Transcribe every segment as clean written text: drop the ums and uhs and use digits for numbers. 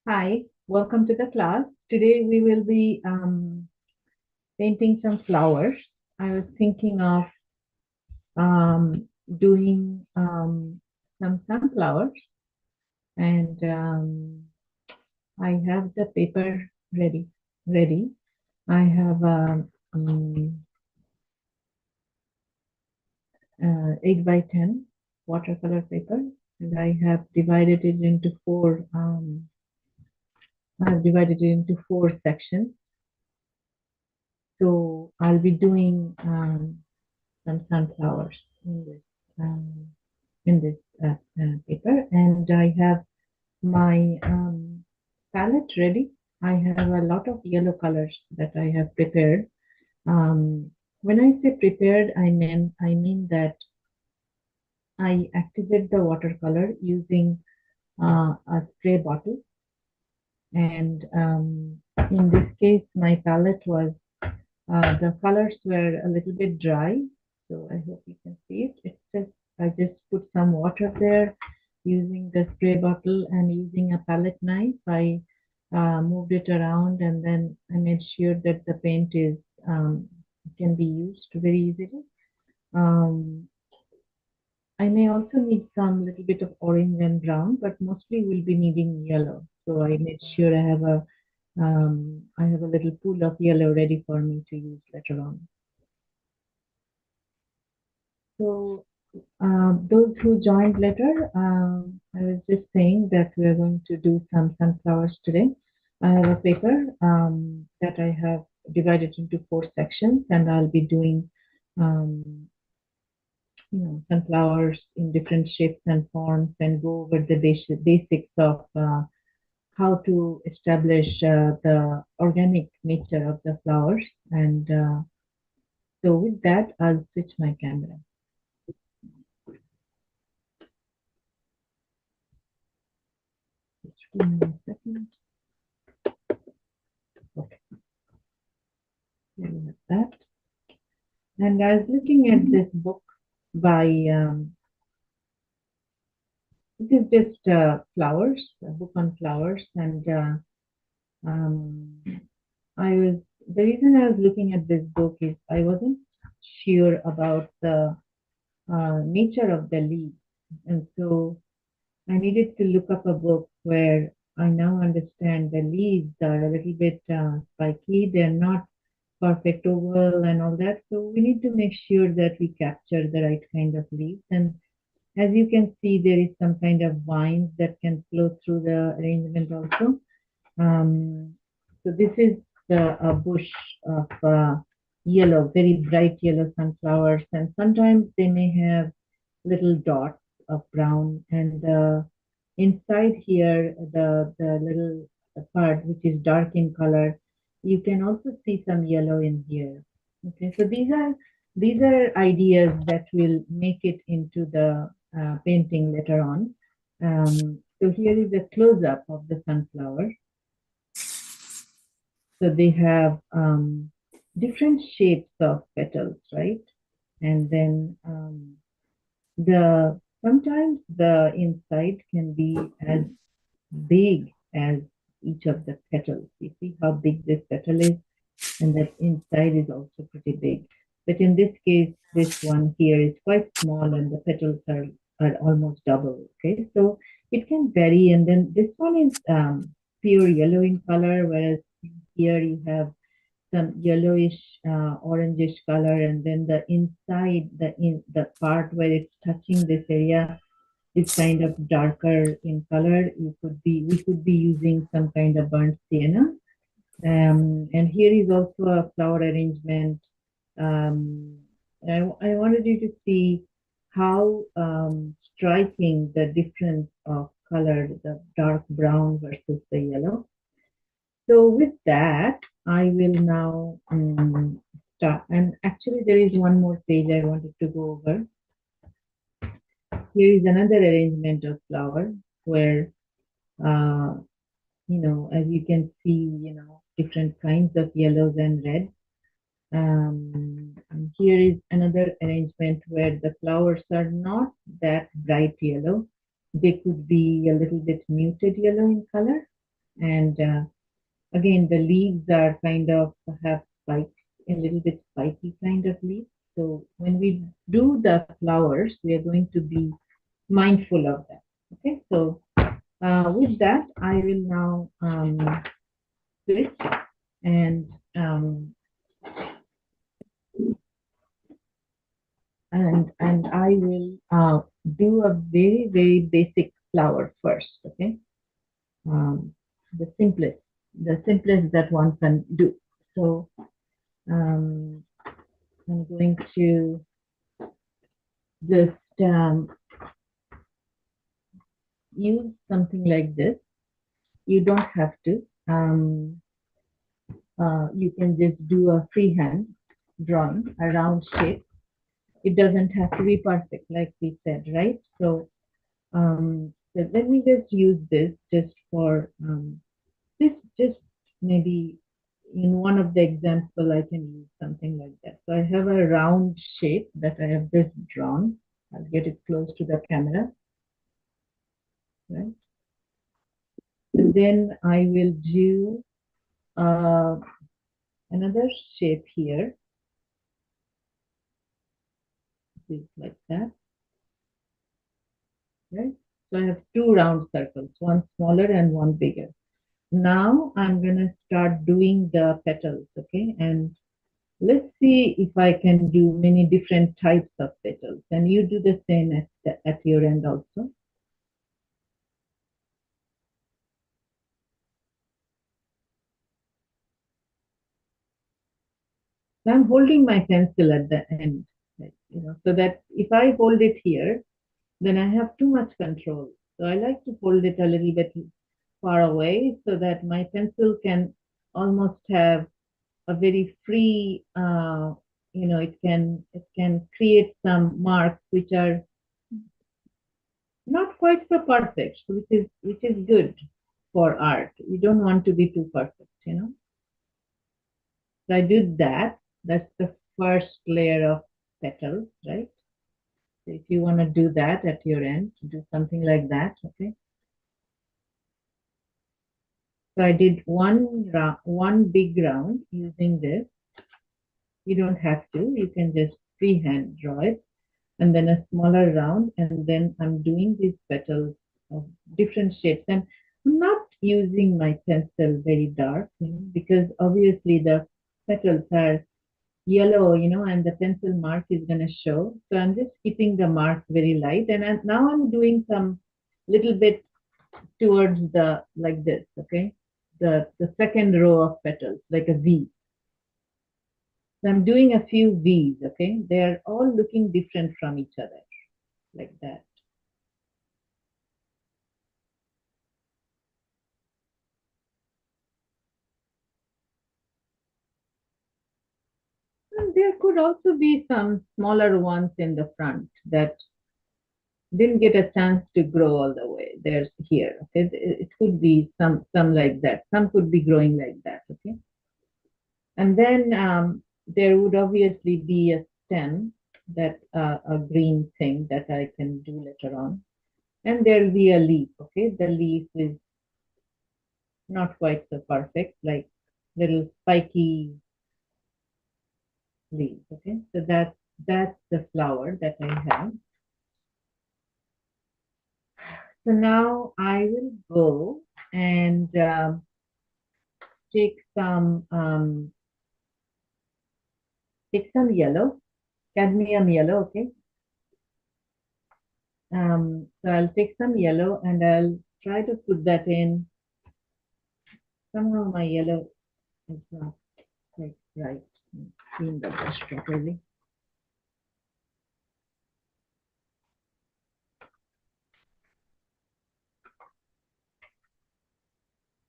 Hi, welcome to the class. Today we will be painting some flowers. I was thinking of doing some sunflowers, and I have the paper ready. Ready. I have um, 8 by 10 watercolor paper, and I have divided it into four. I have divided it into four sections. So I'll be doing some sunflowers um, in this paper, and I have my palette ready. I have a lot of yellow colors that I have prepared. When I say prepared, I mean that I activate the watercolor using a spray bottle, and in this case, my palette was the colors were a little bit dry, so I hope you can see it. It's just I just put some water there using the spray bottle and using a palette knife. I moved it around and then I made sure that the paint is can be used very easily. Um, I may also need some little bit of orange and brown, but mostly we'll be needing yellow. So I made sure I have a little pool of yellow ready for me to use later on. So those who joined later, I was just saying that we are going to do some sunflowers today. I have a paper that I have divided into four sections, and I'll be doing sunflowers in different shapes and forms, and go over the basics of how to establish the organic nature of the flowers. And so with that, I'll switch my camera. Just give me a second. Okay, here we have that. And I was looking at this book by, it is just flowers, a book on flowers. And um, the reason I was looking at this book is I wasn't sure about the nature of the leaves. And so I needed to look up a book where I now understand the leaves are a little bit spiky. They're not perfect oval and all that. So we need to make sure that we capture the right kind of leaves. And as you can see, there is some kind of vines that can flow through the arrangement also. Um, so this is a bush of yellow, very bright yellow sunflowers, and sometimes they may have little dots of brown. And inside here, the little part which is dark in color, you can also see some yellow in here. Okay, so these are ideas that will make it into the painting later on. So here is a close-up of the sunflower. So they have different shapes of petals, right? And then the sometimes the inside can be as big as each of the petals. You see how big this petal is, and that inside is also pretty big. But in this case, this one here is quite small, and the petals are almost double. Okay, so it can vary. And then this one is pure yellow in color, whereas here you have some yellowish, orangish color, and then the inside, the part where it's touching this area is kind of darker in color. We could be using some kind of burnt sienna. And here is also a flower arrangement. I wanted you to see how striking the difference of color, the dark brown versus the yellow. So with that, I will now start. And actually, there is one more page I wanted to go over. Here is another arrangement of flowers where, uh, as you can see, different kinds of yellows and reds. And here is another arrangement where the flowers are not that bright yellow. They could be a little bit muted yellow in color. And again, the leaves are kind of have spikes, a little bit spiky kind of leaves. So when we do the flowers, we are going to be mindful of that. Okay, so with that, I will now switch and um, and I will do a very basic flower first. Okay, um, the simplest that one can do. So um, I'm going to just use something like this. You don't have to. You can just do a freehand drawing, a round shape. It doesn't have to be perfect, like we said, right? So let me just use this just for this, just maybe in one of the example, I can use something like that. So I have a round shape that I have just drawn. I'll get it close to the camera, right? And then I will do uh, another shape here, like that, right? So I have two round circles, one smaller and one bigger. Now I'm going to start doing the petals, okay? And let's see if I can do many different types of petals. And you do the same at your end also. So I'm holding my pencil at the end, so that if I hold it here, then I have too much control. So I like to hold it a little bit far away so that my pencil can almost have a very free, it can create some marks which are not quite so perfect, which is good for art. You don't want to be too perfect. So I did that. That's the first layer of petals, right? So if you want to do that at your end, do something like that, okay? So I did one big round using this. You don't have to. You can just freehand draw it, and then a smaller round, and then I'm doing these petals of different shapes. And I'm not using my pencil very dark, because obviously the petals are yellow, and the pencil mark is going to show. So I'm just keeping the mark very light, and now I'm doing some little bit towards the like this, okay? The second row of petals, like a V. So I'm doing a few V's, okay? They're all looking different from each other, like that. And there could also be some smaller ones in the front that didn't get a chance to grow all the way. There's here. Okay? It could be some like that. Some could be growing like that. Okay. And then there would obviously be a stem, that a green thing that I can do later on. And there'll be a leaf. Okay. The leaf is not quite so perfect, like little spiky leaf. Okay. So that's the flower that I have. So now I will go and take some yellow, cadmium yellow. Okay. So I'll take some yellow and I'll try to put that in. Somehow my yellow is not quite right. Clean the brush properly.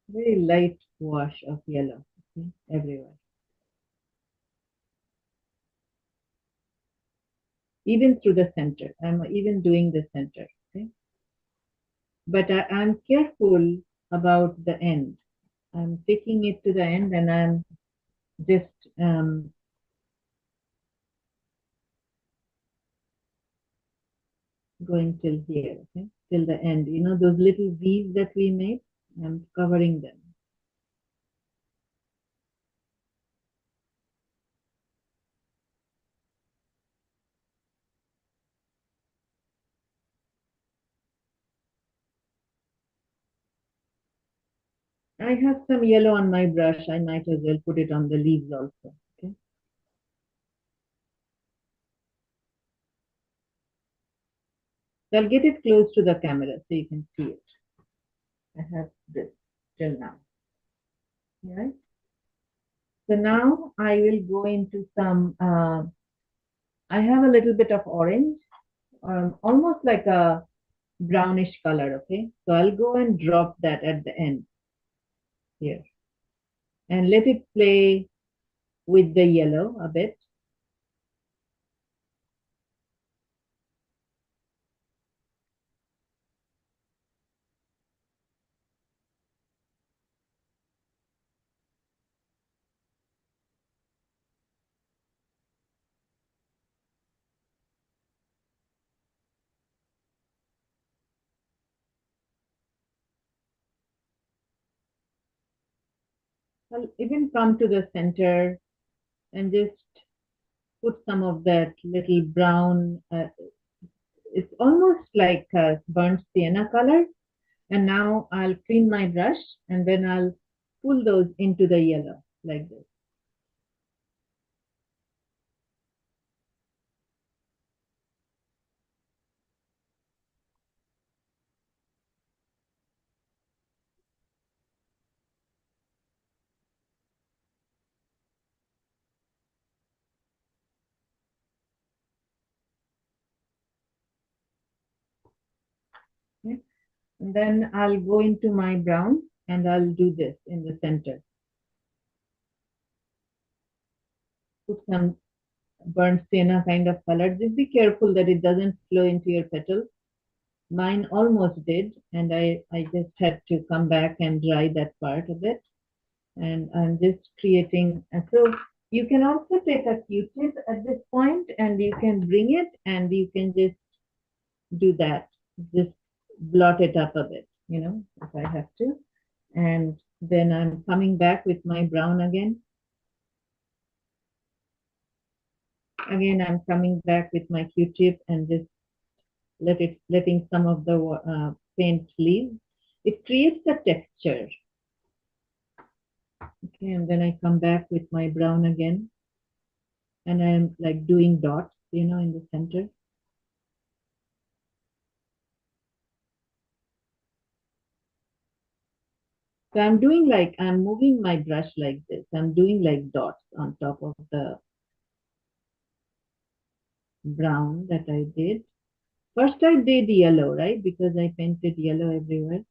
Very light wash of yellow, okay, everywhere. Even through the center. I'm even doing the center. Okay. But I'm careful about the end. I'm taking it to the end and I'm just going till here, okay, till the end. Those little V's that we made, I'm covering them. I have some yellow on my brush. I might as well put it on the leaves also. Okay. So I'll get it close to the camera so you can see it. I have this till now. Right. So now I will go into some, I have a little bit of orange, almost like a brownish color. Okay. So I'll go and drop that at the end here and let it play with the yellow a bit. I'll even come to the center and just put some of that little brown, it's almost like a burnt sienna color. And now I'll clean my brush and then I'll pull those into the yellow like this. Okay? And then I'll go into my brown and I'll do this in the center. Put some burnt sienna kind of color. Just be careful that it doesn't flow into your petals. Mine almost did, and I just had to come back and dry that part of it. And I'm just creating. And so you can also take a Q-tip at this point and you can bring it and you can just do that. Just blot it up a bit, if I have to. And then I'm coming back with my brown again. Again, I'm coming back with my Q-tip and just letting some of the paint leave. It creates a texture. Okay, and then I come back with my brown again, and I'm like doing dots, in the center. So I'm moving my brush like this. I'm doing like dots on top of the brown that I did. First I did yellow, right? Because I painted yellow everywhere.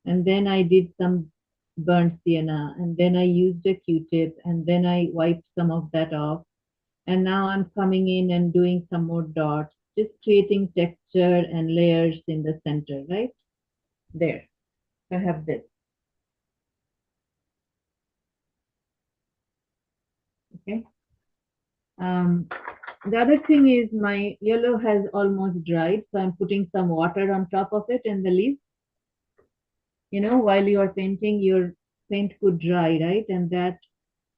And then I did some burnt sienna, and then I used a Q-tip, and then I wiped some of that off. And now I'm coming in and doing some more dots, just creating texture and layers in the center, right? There. I have this. Okay. Um, the other thing is my yellow has almost dried, so I'm putting some water on top of it and the leaves. While you are painting, your paint could dry, right? And that,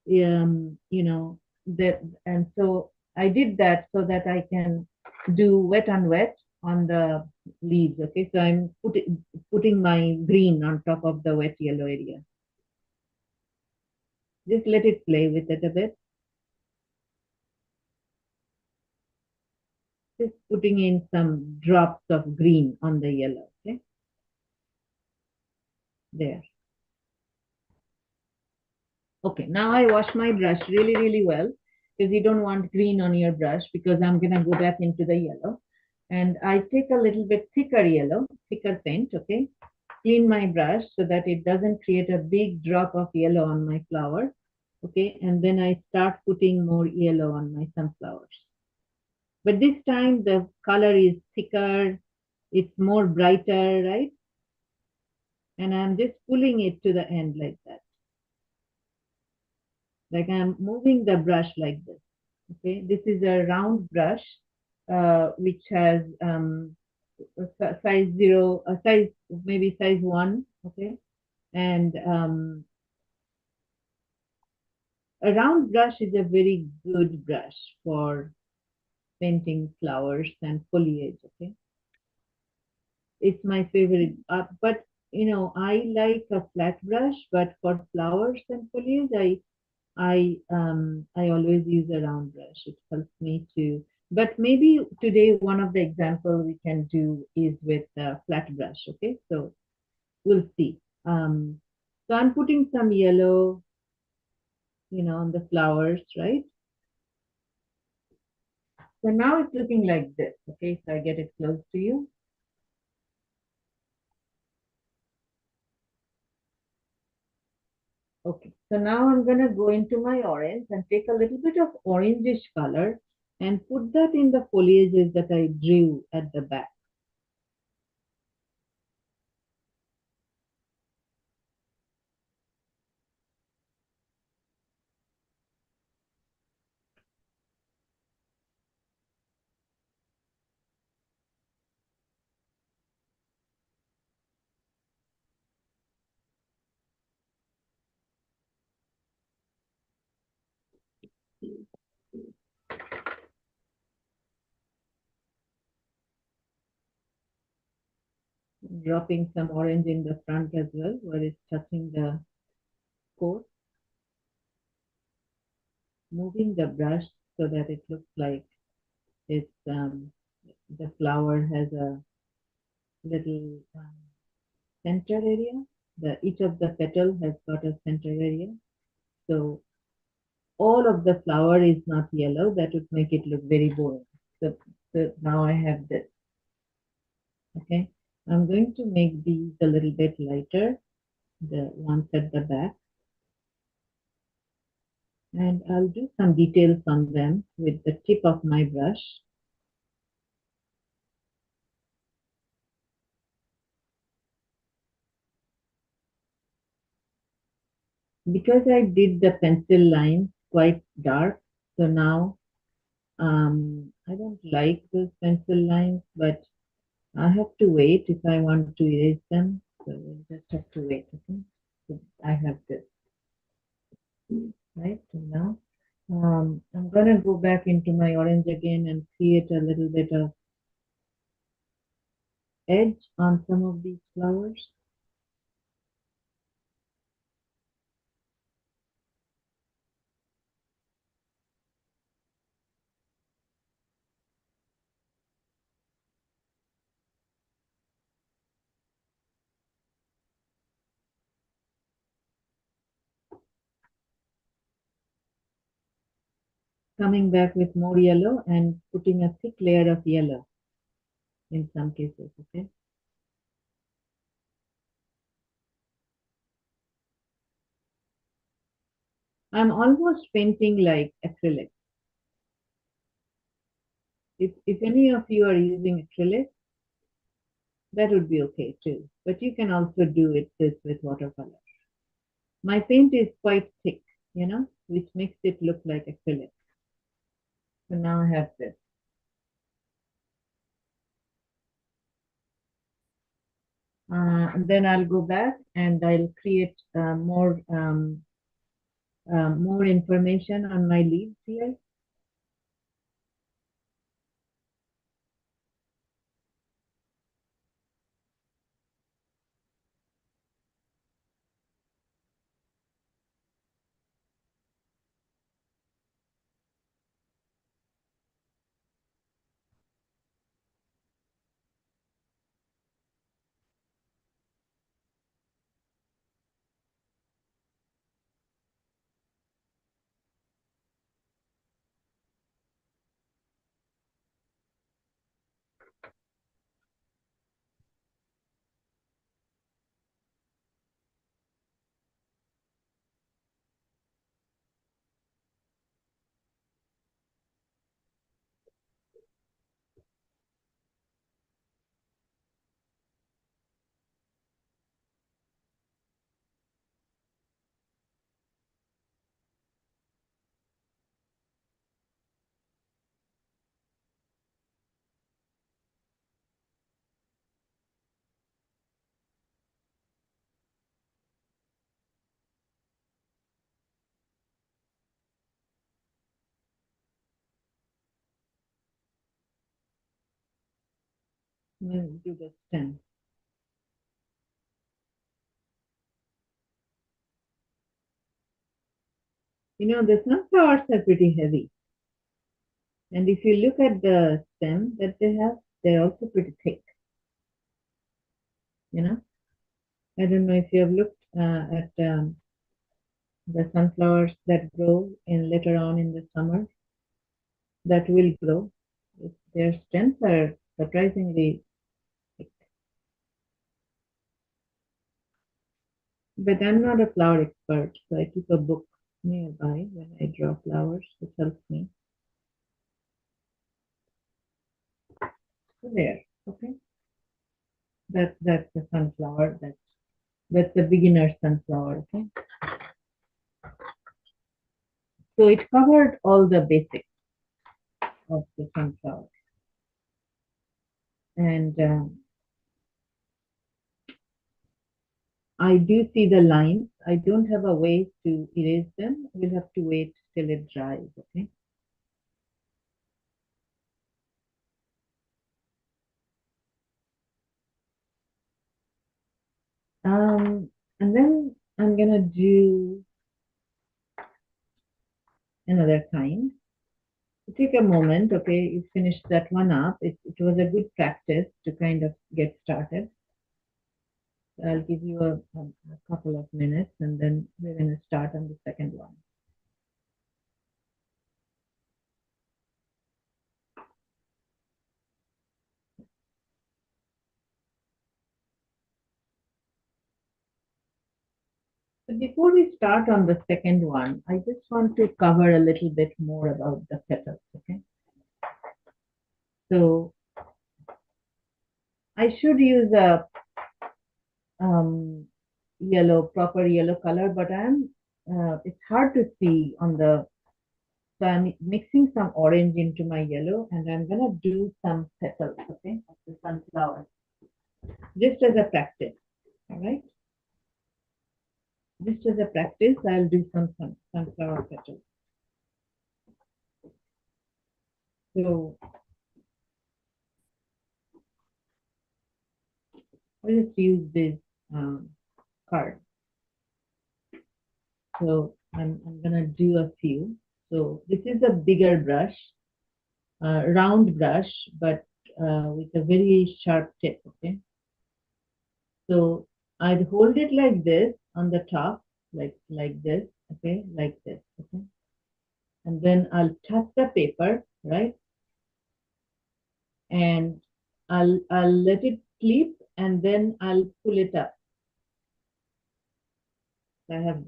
that, and so I did that so that I can do wet and wet on the leaves. Okay, so I'm putting my green on top of the wet yellow area. Just let it play with it a bit. Just putting in some drops of green on the yellow. Okay, there. Okay, now I wash my brush really, really well because you don't want green on your brush because I'm gonna go back into the yellow. And I take a little bit thicker yellow, thicker paint, okay? Clean my brush so that it doesn't create a big drop of yellow on my flower, okay? And then I start putting more yellow on my sunflowers. But this time the color is thicker, it's more brighter, right? And I'm just pulling it to the end like that. Like I'm moving the brush like this. Okay, this is a round brush which has size zero, size maybe size one, okay? And a round brush is a very good brush for painting flowers and foliage, okay? It's my favorite. But I like a flat brush, but for flowers and foliage, I always use a round brush. It helps me to. But maybe today one of the example we can do is with a flat brush. Okay, so we'll see. So I'm putting some yellow, on the flowers, right? So now it's looking like this. Okay, so I get it close to you. Okay, so now I'm gonna go into my orange and take a little bit of orangish color and put that in the foliages that I drew at the back. Dropping some orange in the front as well, where it's touching the core, moving the brush so that it looks like it's the flower has a little center area. Each of the petal has got a center area. So all of the flower is not yellow. That would make it look very boring. So now I have this. Okay, I'm going to make these a little bit lighter, the ones at the back. And I'll do some details on them with the tip of my brush. Because I did the pencil lines quite dark, so now I don't like those pencil lines, but I have to wait if I want to erase them. So we'll just have to wait. Okay, so I have this right now. I'm gonna go back into my orange again and create a little bit of edge on some of these flowers. Coming back with more yellow and putting a thick layer of yellow in some cases. Okay. I'm almost painting like acrylic. If any of you are using acrylic, that would be okay too. But you can also do it this with watercolor. My paint is quite thick, which makes it look like acrylic. So now I have this. And then I'll go back and I'll create more information on my leaves here. Let's do the stem. The sunflowers are pretty heavy. And if you look at the stem that they have, they're also pretty thick. You know, I don't know if you have looked at the sunflowers that grow in later on in the summer that will grow. Their stems are surprisingly thick. But I'm not a flower expert, so I keep a book nearby when I draw flowers, which helps me. So there, okay. That's the sunflower. That's the beginner sunflower, okay. So it covered all the basics of the sunflower. And I do see the lines. I don't have a way to erase them. We'll have to wait till it dries, okay? And then I'm gonna do another kind. Take a moment, okay? You finished that one up. It was a good practice to kind of get started. I'll give you a couple of minutes and then we're gonna start on the second one. So before we start on the second one, I just want to cover a little bit more about the petals, okay? So I should use a proper yellow color, but it's hard to see on the, so I'm mixing some orange into my yellow and I'm gonna do some petals, okay, of the sunflower, just as a practice, all right? Just as a practice, I'll do some sunflower petals. So I'll just use this card. So I'm gonna do a few. So this is a bigger brush, round brush, but with a very sharp tip, okay? So I'd hold it like this on the top, like this, okay, like this, okay? And then I'll touch the paper, right? And I'll let it sleep and then I'll pull it up. So I have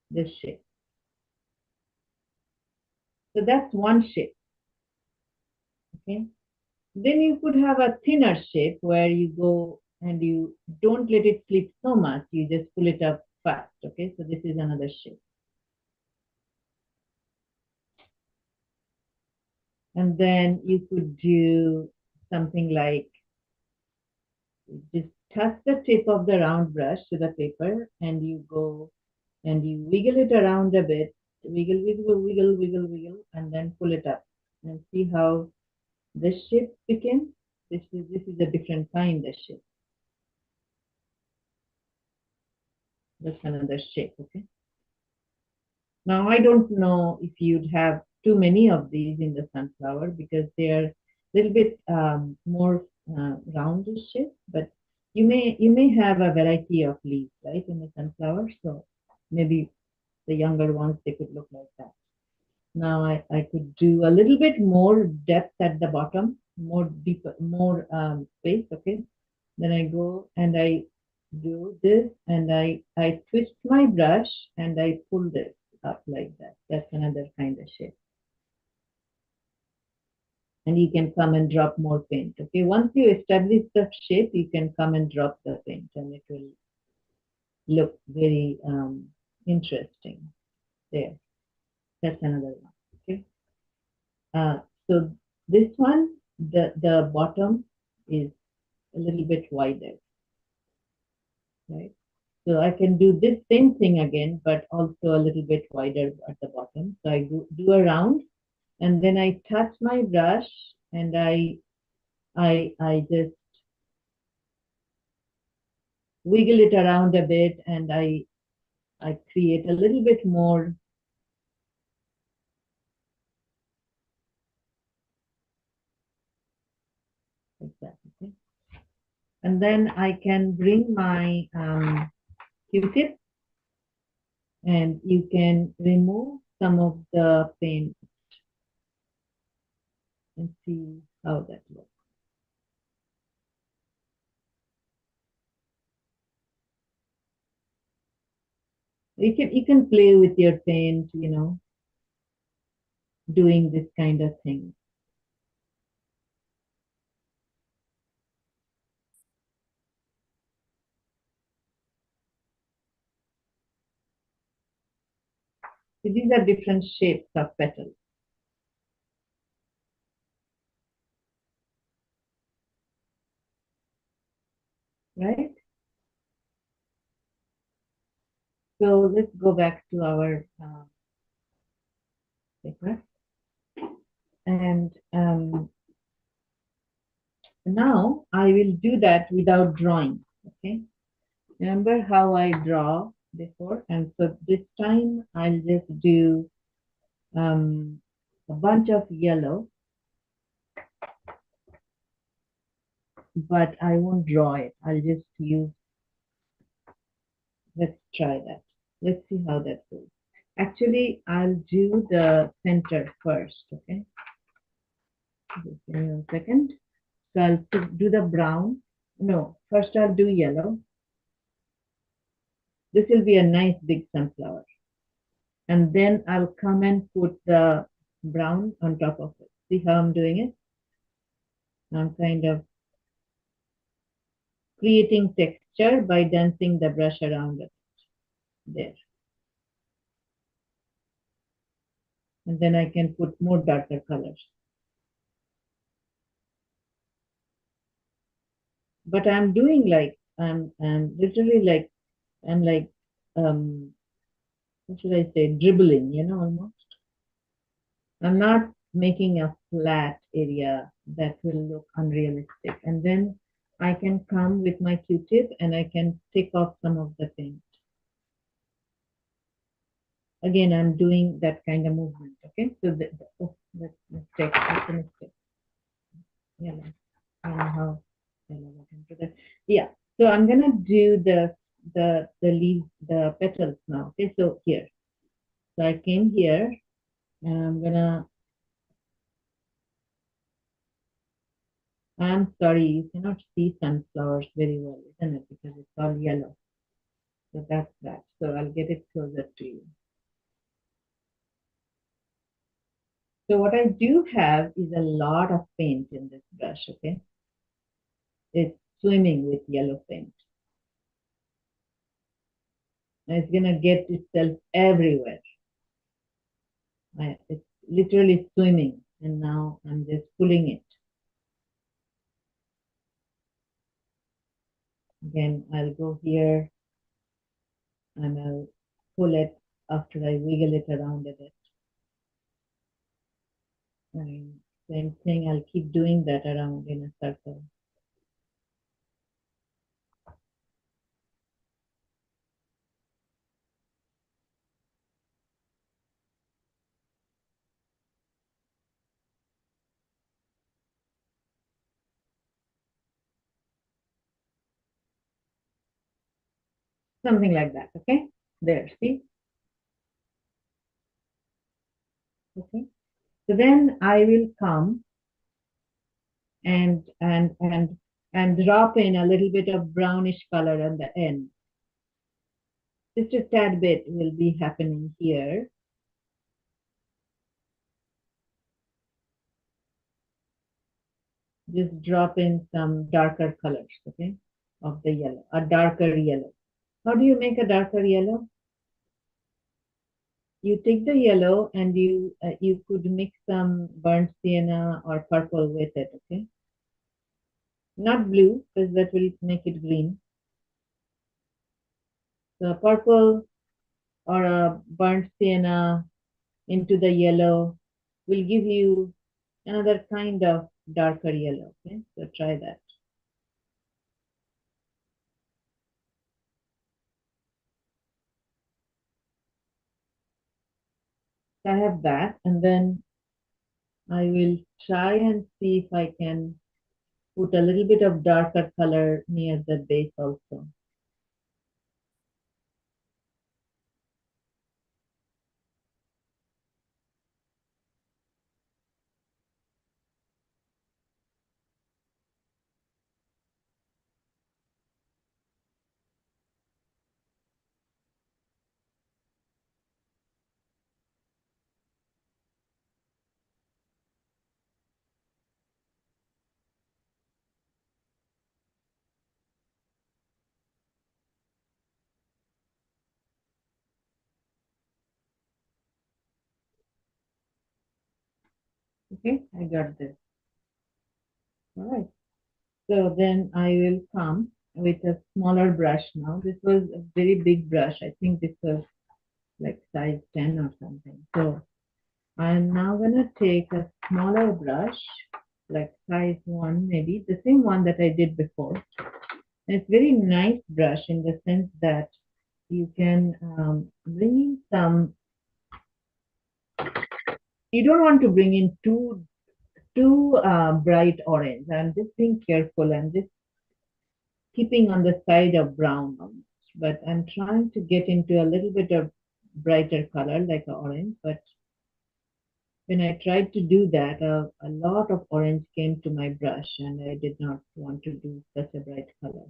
this shape. So that's one shape, okay? Then you could have a thinner shape where you go and you don't let it sleep so much. You just pull it up fast, okay? So this is another shape. And then you could do something like just touch the tip of the round brush to the paper and you go and you wiggle it around a bit, wiggle, wiggle, wiggle, wiggle, wiggle, and then pull it up and see how this shape became. This is a different kind of shape. That's another shape, okay? Now I don't know if you'd have too many of these in the sunflower because they're a little bit more roundish shape, but you may have a variety of leaves, right, in the sunflower. So maybe the younger ones they could look like that. Now I could do a little bit more depth at the bottom, more deeper, more space, okay? Then I go and I do this and I twist my brush and I pull this up like that. That's another kind of shape. And you can come and drop more paint, okay? Once you establish the shape, you can come and drop the paint and it will look very interesting there. That's another one, okay? Uh, so this one, the bottom is a little bit wider, right? So I can do this same thing again, but also a little bit wider at the bottom. So I do a round and then I touch my brush and I just wiggle it around a bit, and I create a little bit more like that. Okay? And then I can bring my Q-tip, and you can remove some of the paint and see how that looks. You can play with your paint, doing this kind of thing. So these are different shapes of petals, right? So let's go back to our paper. And now I will do that without drawing. Okay. Remember how I draw before? And so this time I'll just do a bunch of yellow, but I won't draw it. I'll just use, let's try that. Let's see how that goes. Actually, I'll do the center first, okay? Just give me 1 second. So I'll do the brown. No, first I'll do yellow. This will be a nice big sunflower. And then I'll come and put the brown on top of it. See how I'm doing it? I'm kind of creating texture by dancing the brush around it. There. And then I can put more darker colors. But I'm doing like, I'm literally like, I'm like, what should I say, dribbling, almost. I'm not making a flat area that will look unrealistic. And then I can come with my Q-tip and I can take off some of the paint. Again, I'm doing that kind of movement. Okay, so oh, that's a mistake. Yeah, I don't know how I got into that. Yeah, so I'm gonna do the leaves, the petals now. Okay, so here, so I came here and I'm sorry, you cannot see sunflowers very well, isn't it? Because it's all yellow. So that's that. So I'll get it closer to you. So what I do have is a lot of paint in this brush, okay? It's swimming with yellow paint. And it's gonna get itself everywhere. It's literally swimming, and now I'm just pulling it. Again, I'll go here and I'll pull it after I wiggle it around a bit. And same thing, I'll keep doing that around in a circle. Something like that, okay? There, see? Okay. So then I will come and and and and drop in a little bit of brownish color on the end. Just a tad bit will be happening here. Just drop in some darker colors, okay, of the yellow, a darker yellow. How do you make a darker yellow? You take the yellow and you could mix some burnt sienna or purple with it, okay? Not blue, because that will make it green. So a purple or a burnt sienna into the yellow will give you another kind of darker yellow, okay? So try that. I have that, and then I will try and see if I can put a little bit of darker color near the base also. Okay, I got this. All right. So then I will come with a smaller brush now. This was a very big brush. I think this was like size 10 or something. So I'm now gonna take a smaller brush, like size 1 maybe, the same one that I did before. And it's very nice brush in the sense that you can bring in some, you don't want to bring in too bright orange. I'm just being careful and just keeping on the side of brown almost. But I'm trying to get into a little bit of brighter color like a orange. But when I tried to do that, a lot of orange came to my brush and I did not want to do such a bright color.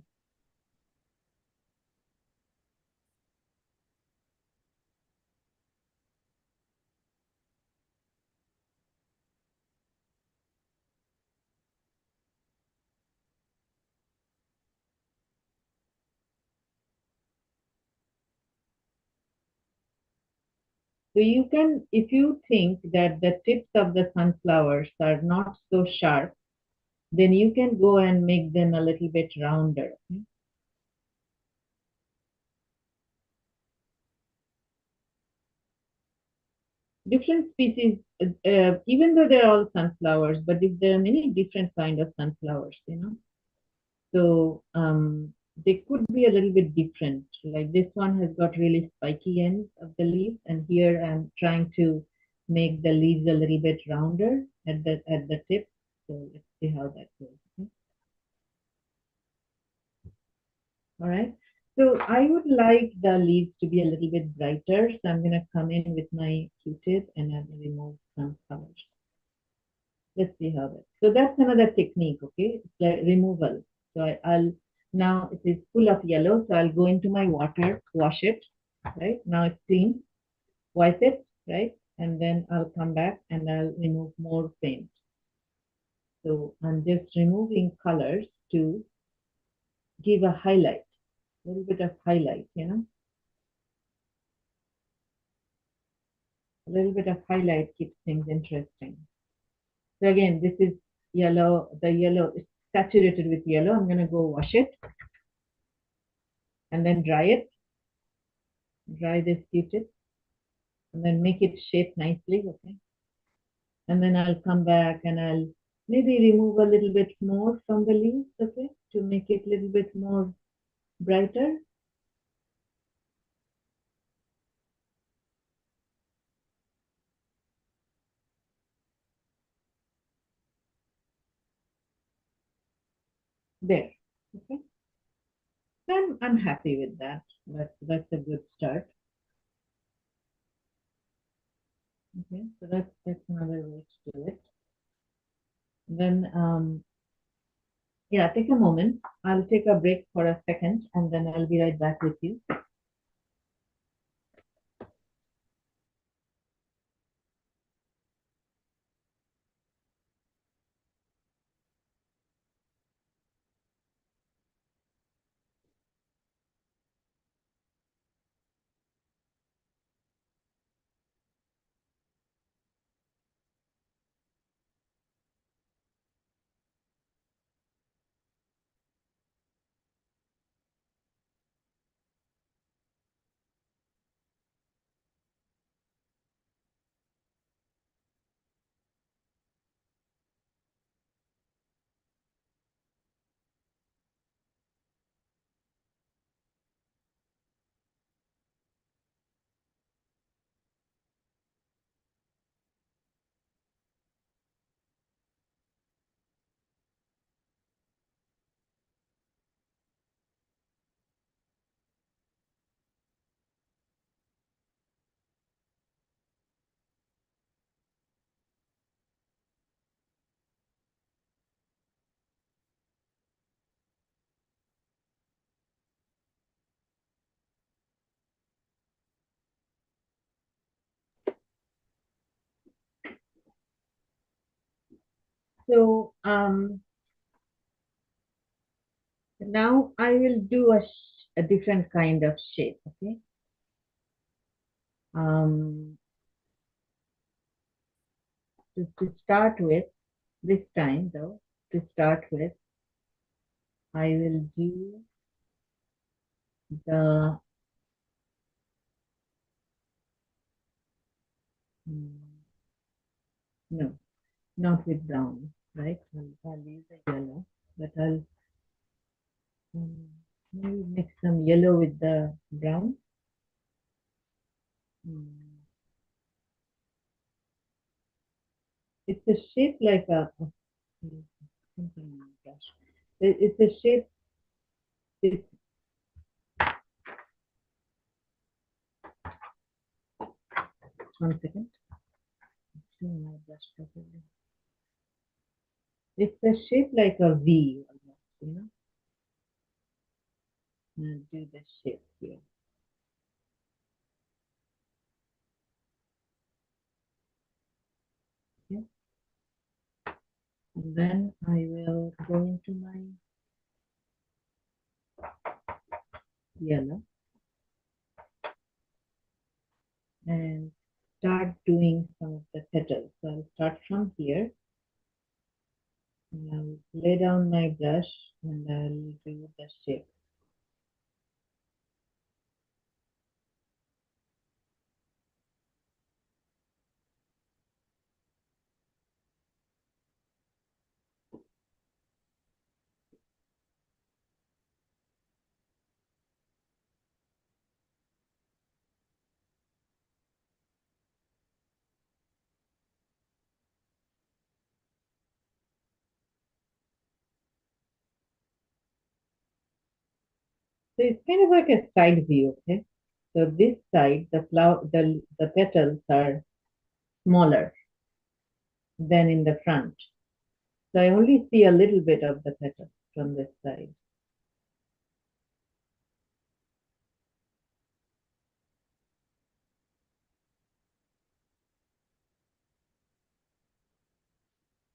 So you can, if you think that the tips of the sunflowers are not so sharp, then you can go and make them a little bit rounder. Okay? Different species, even though they're all sunflowers, but if there are many different kind of sunflowers, you know. So they could be a little bit different. Like this one has got really spiky ends of the leaves, and here I'm trying to make the leaves a little bit rounder at the tip. So let's see how that goes. Okay? All right. So I would like the leaves to be a little bit brighter. So I'm going to come in with my Q-tip and I'll remove some colors. Let's see how that. So that's another technique, okay? It's like removal. So I'll now it is full of yellow, so I'll go into my water, wash it, right? Now it's clean, wipe it, right? And then I'll come back and I'll remove more paint. So I'm just removing colors to give a highlight, a little bit of highlight, you know, a little bit of highlight keeps things interesting. So again, this is yellow, the yellow is saturated with yellow. I'm gonna go wash it and then dry it. Dry this Q-tip and then make it shape nicely, okay? And then I'll come back and I'll maybe remove a little bit more from the leaves, okay? To make it a little bit more brighter. There, okay? Then I'm happy with that. That's a good start. Okay, so that's another way to do it. Then yeah, take a moment. I'll take a break for a second and then I'll be right back with you. So now I will do a different kind of shape. Okay. Um, to start with, this time though, to start with, I will do the mm, no, not with brown, right? I'll use a yellow, but I'll um, maybe mix some yellow with the brown. Mm. It's a shape like something like that. It's a shape. It's, one second. My brush properly. It's a shape like a V, almost, you know. I'll do the shape here. Okay. And then I will go into my yellow and start doing some of the petals. So I'll start from here and I'll lay down my brush and I'll do the shape. So it's kind of like a side view, okay? So this side, the petals are smaller than in the front. So I only see a little bit of the petal from this side.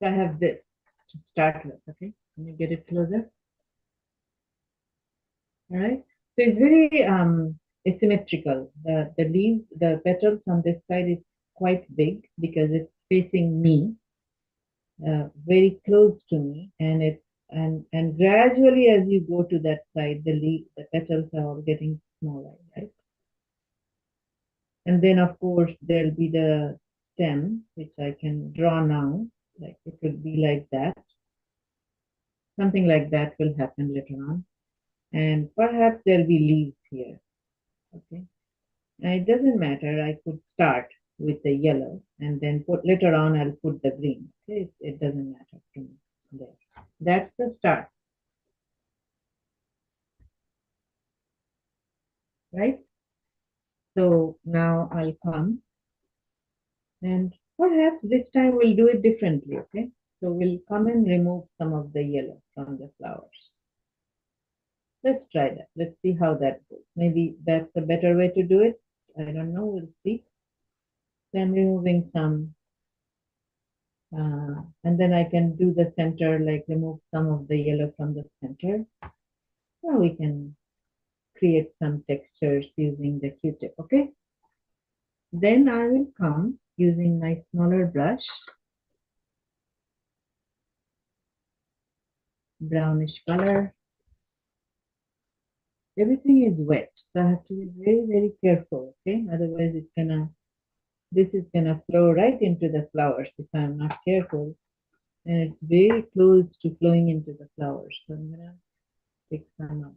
So I have this to start with, okay? Let me get it closer. All right. So it's very asymmetrical. The leaves, the petals on this side is quite big because it's facing me, very close to me, and and gradually as you go to that side, the petals are all getting smaller, right? And then of course there'll be the stem, which I can draw now. Like it could be like that. Something like that will happen later on. And perhaps there'll be leaves here. Okay. It doesn't matter. I could start with the yellow and then put later on I'll put the green. Okay, it doesn't matter to me there. That's the start, right? So now I'll come and perhaps this time we'll do it differently. Okay, so we'll come and remove some of the yellow from the flowers. Let's try that. Let's see how that goes. Maybe that's a better way to do it. I don't know. We'll see. So I'm removing some and then I can do the center, like remove some of the yellow from the center. Now we can create some textures using the Q-tip, okay? Then I will come using my smaller brush, brownish color. Everything is wet, so I have to be very, very careful, okay? Otherwise this is gonna flow right into the flowers if I'm not careful. And it's very close to flowing into the flowers. So I'm gonna take some out.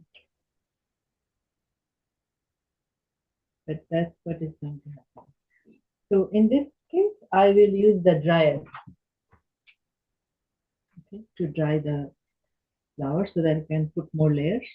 But that's what is going to happen. So in this case, I will use the dryer, okay, to dry the flour so that I can put more layers.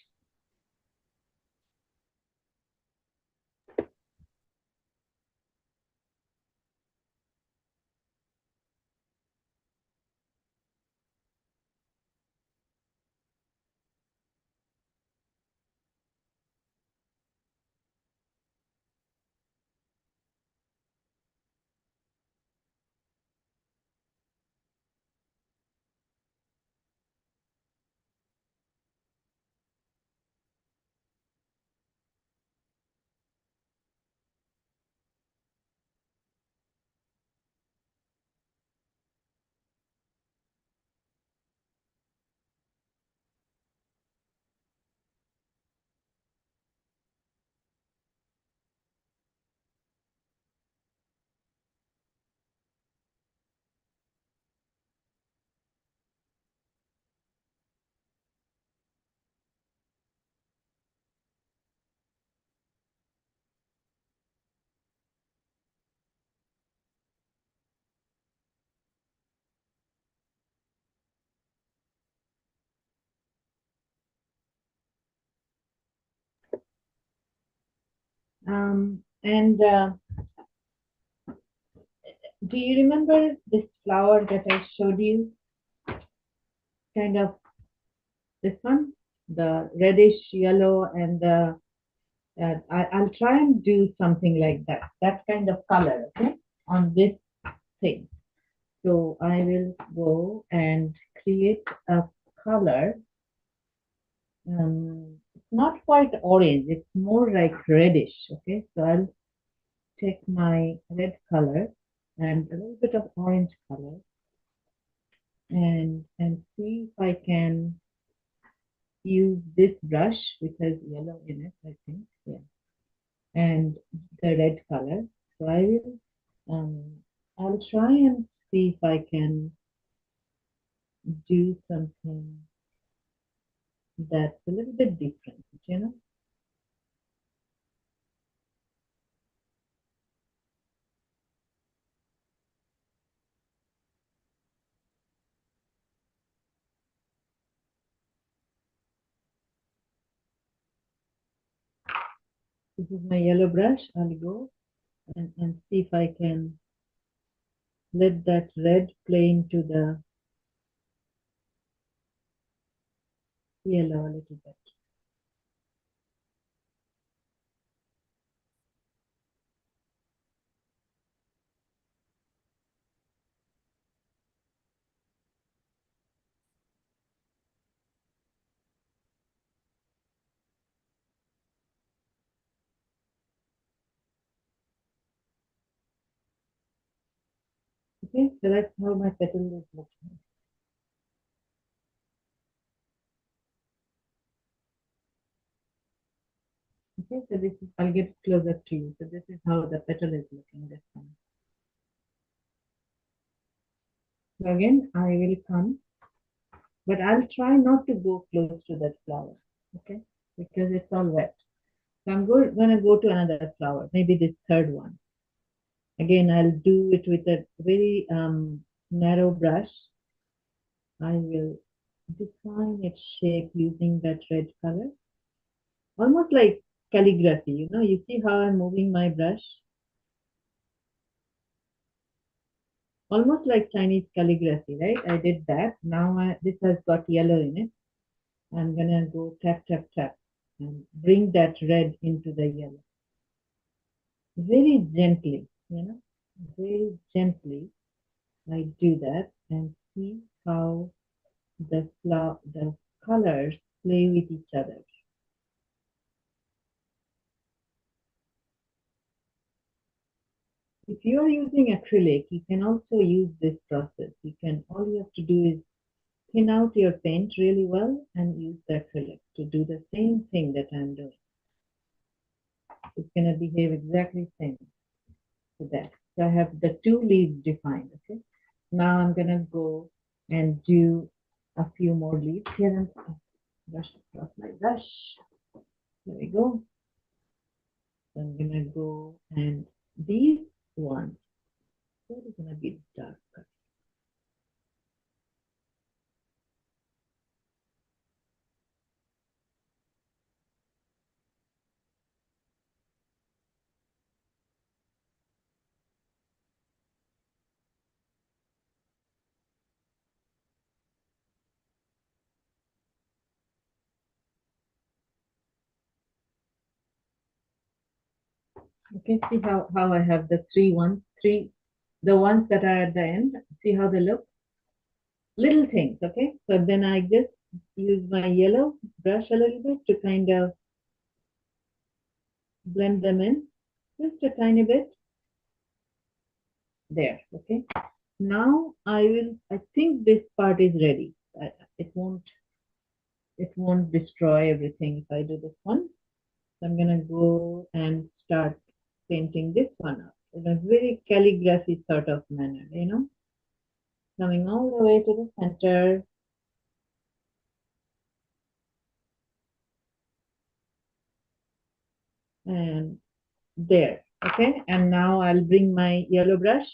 And do you remember this flower that I showed you? Kind of this one, the reddish yellow, and I'll try and do something like that, that kind of color, okay, on this thing. So I will go and create a color. It's not quite orange, it's more like reddish, okay. So I'll take my red color and a little bit of orange color and see if I can use this brush which has yellow in it, I think. Yeah. And the red color. So I'll try and see if I can do something that's a little bit different, you know. This is my yellow brush. I'll go and see if I can let that red play into the yellow a little bit. Okay, so that's how my petal is looking. Okay, so this is, I'll get closer to you. So this is how the petal is looking this time. So again, I will come, but I'll try not to go close to that flower, okay, because it's all wet. So gonna go to another flower, maybe this third one. Again, I'll do it with a very narrow brush. I will define its shape using that red color, almost like calligraphy. You know, you see how I'm moving my brush, almost like Chinese calligraphy, right? I did that. Now this has got yellow in it. I'm gonna go tap tap tap and bring that red into the yellow, very gently. You know, very gently. I do that and see how the colors play with each other. If you are using acrylic, you can also use this process. You can, all you have to do is thin out your paint really well and use the acrylic to do the same thing that I'm doing. It's going to behave exactly same to that. So I have the two leaves defined, okay? Now I'm going to go and do a few more leaves here and brush across my brush. There we go. So I'm going to go and these ones, they're going to be darker. Okay, see how I have the three, the ones that are at the end. See how they look? Little things, okay? So then I just use my yellow brush a little bit to kind of blend them in, just a tiny bit. There, okay? Now I think this part is ready. It won't destroy everything if I do this one. So I'm gonna go and start painting this one up in a very calligraphy sort of manner, you know? Coming all the way to the center. And there, okay. And now I'll bring my yellow brush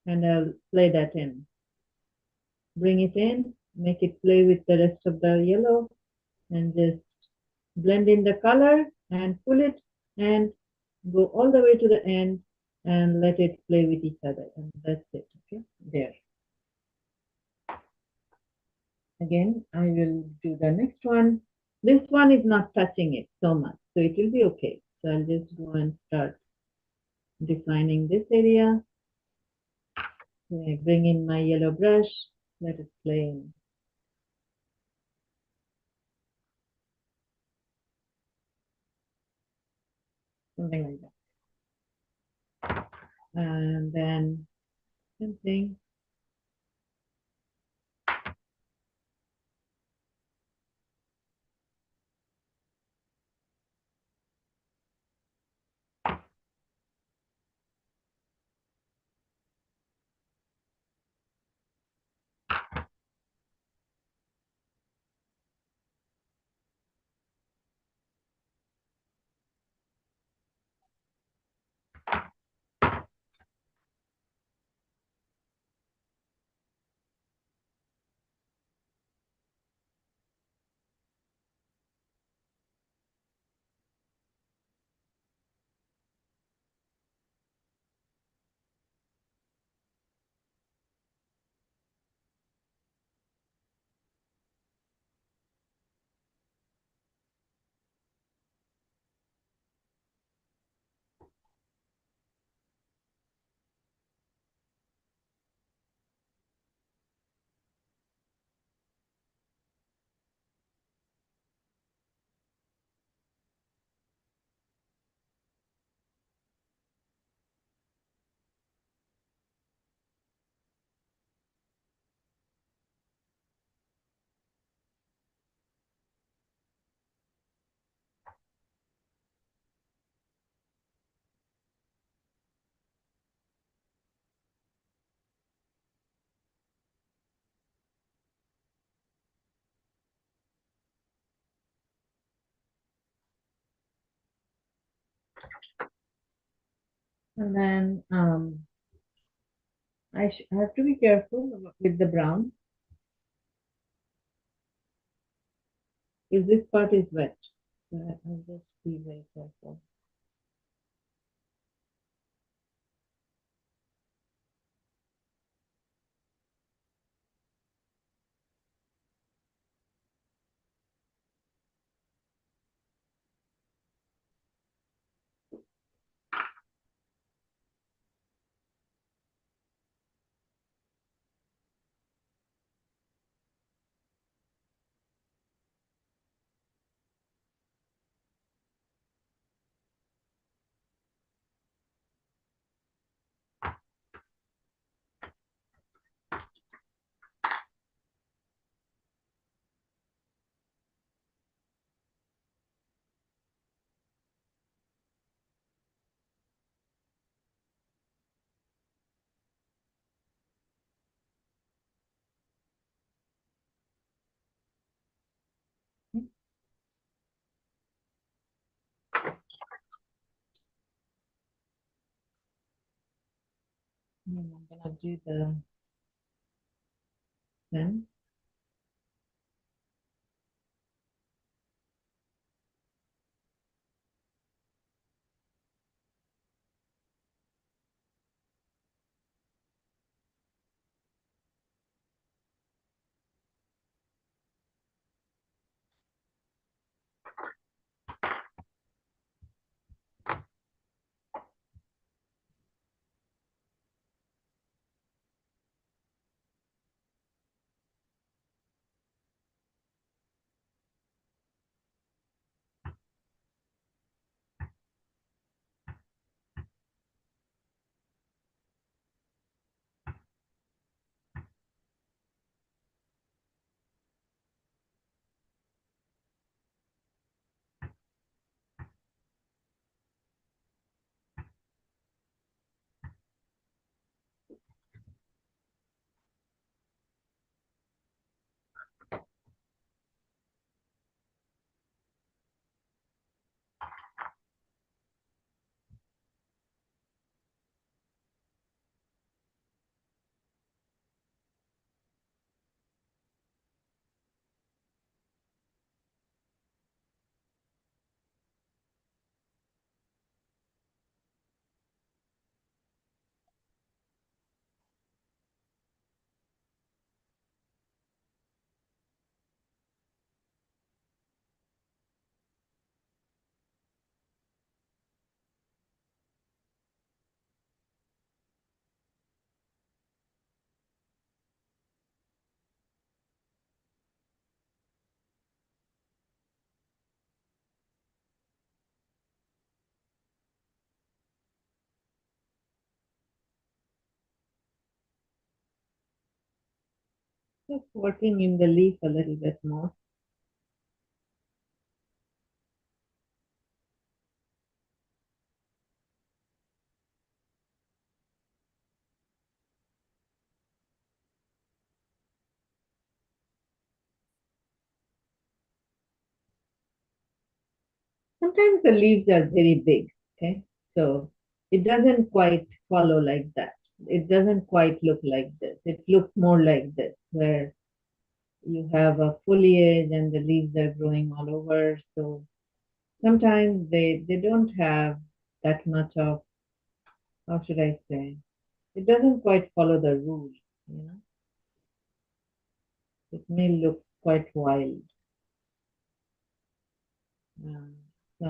and I'll play that in. Bring it in, make it play with the rest of the yellow and just blend in the color and pull it and Go all the way to the end and let it play with each other. And that's it. Okay, there. Again, I will do the next one. This one is not touching it so much, so it will be okay. So I'll just go and start defining this area. I bring in my yellow brush, let it play in. Something like that. And then something. And then I have to be careful with the brown. If this part is wet, so I'll just be very careful. And I'm gonna do the pen. Just working in the leaf a little bit more. Sometimes the leaves are very big, okay? So it doesn't quite follow like that. It doesn't quite look like this. It looks more like this, where you have a foliage and the leaves are growing all over. So sometimes they don't have that much of, how should I say? It doesn't quite follow the rule, you know. It may look quite wild. Um, so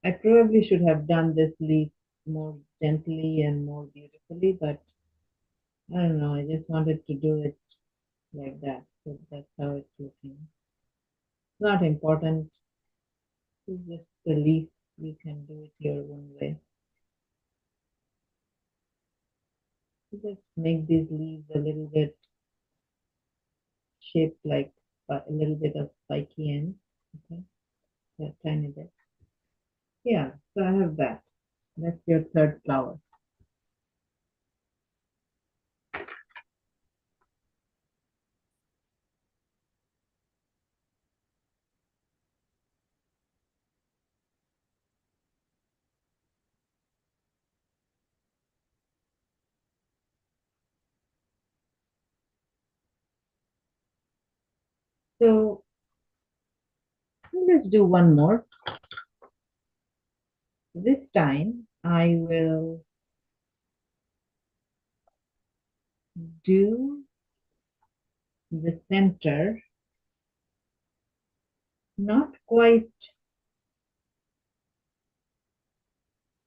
I probably should have done this leaf more gently and more beautifully, but I don't know. I just wanted to do it like that. So that's how it's looking. Not important. It's just the leaf. You can do it your own way. So just make these leaves a little bit shaped like a little bit of spiky end. Okay, a tiny bit. Yeah, so I have that. That's your third flower. So let's do one more. This time I will do the center, not quite,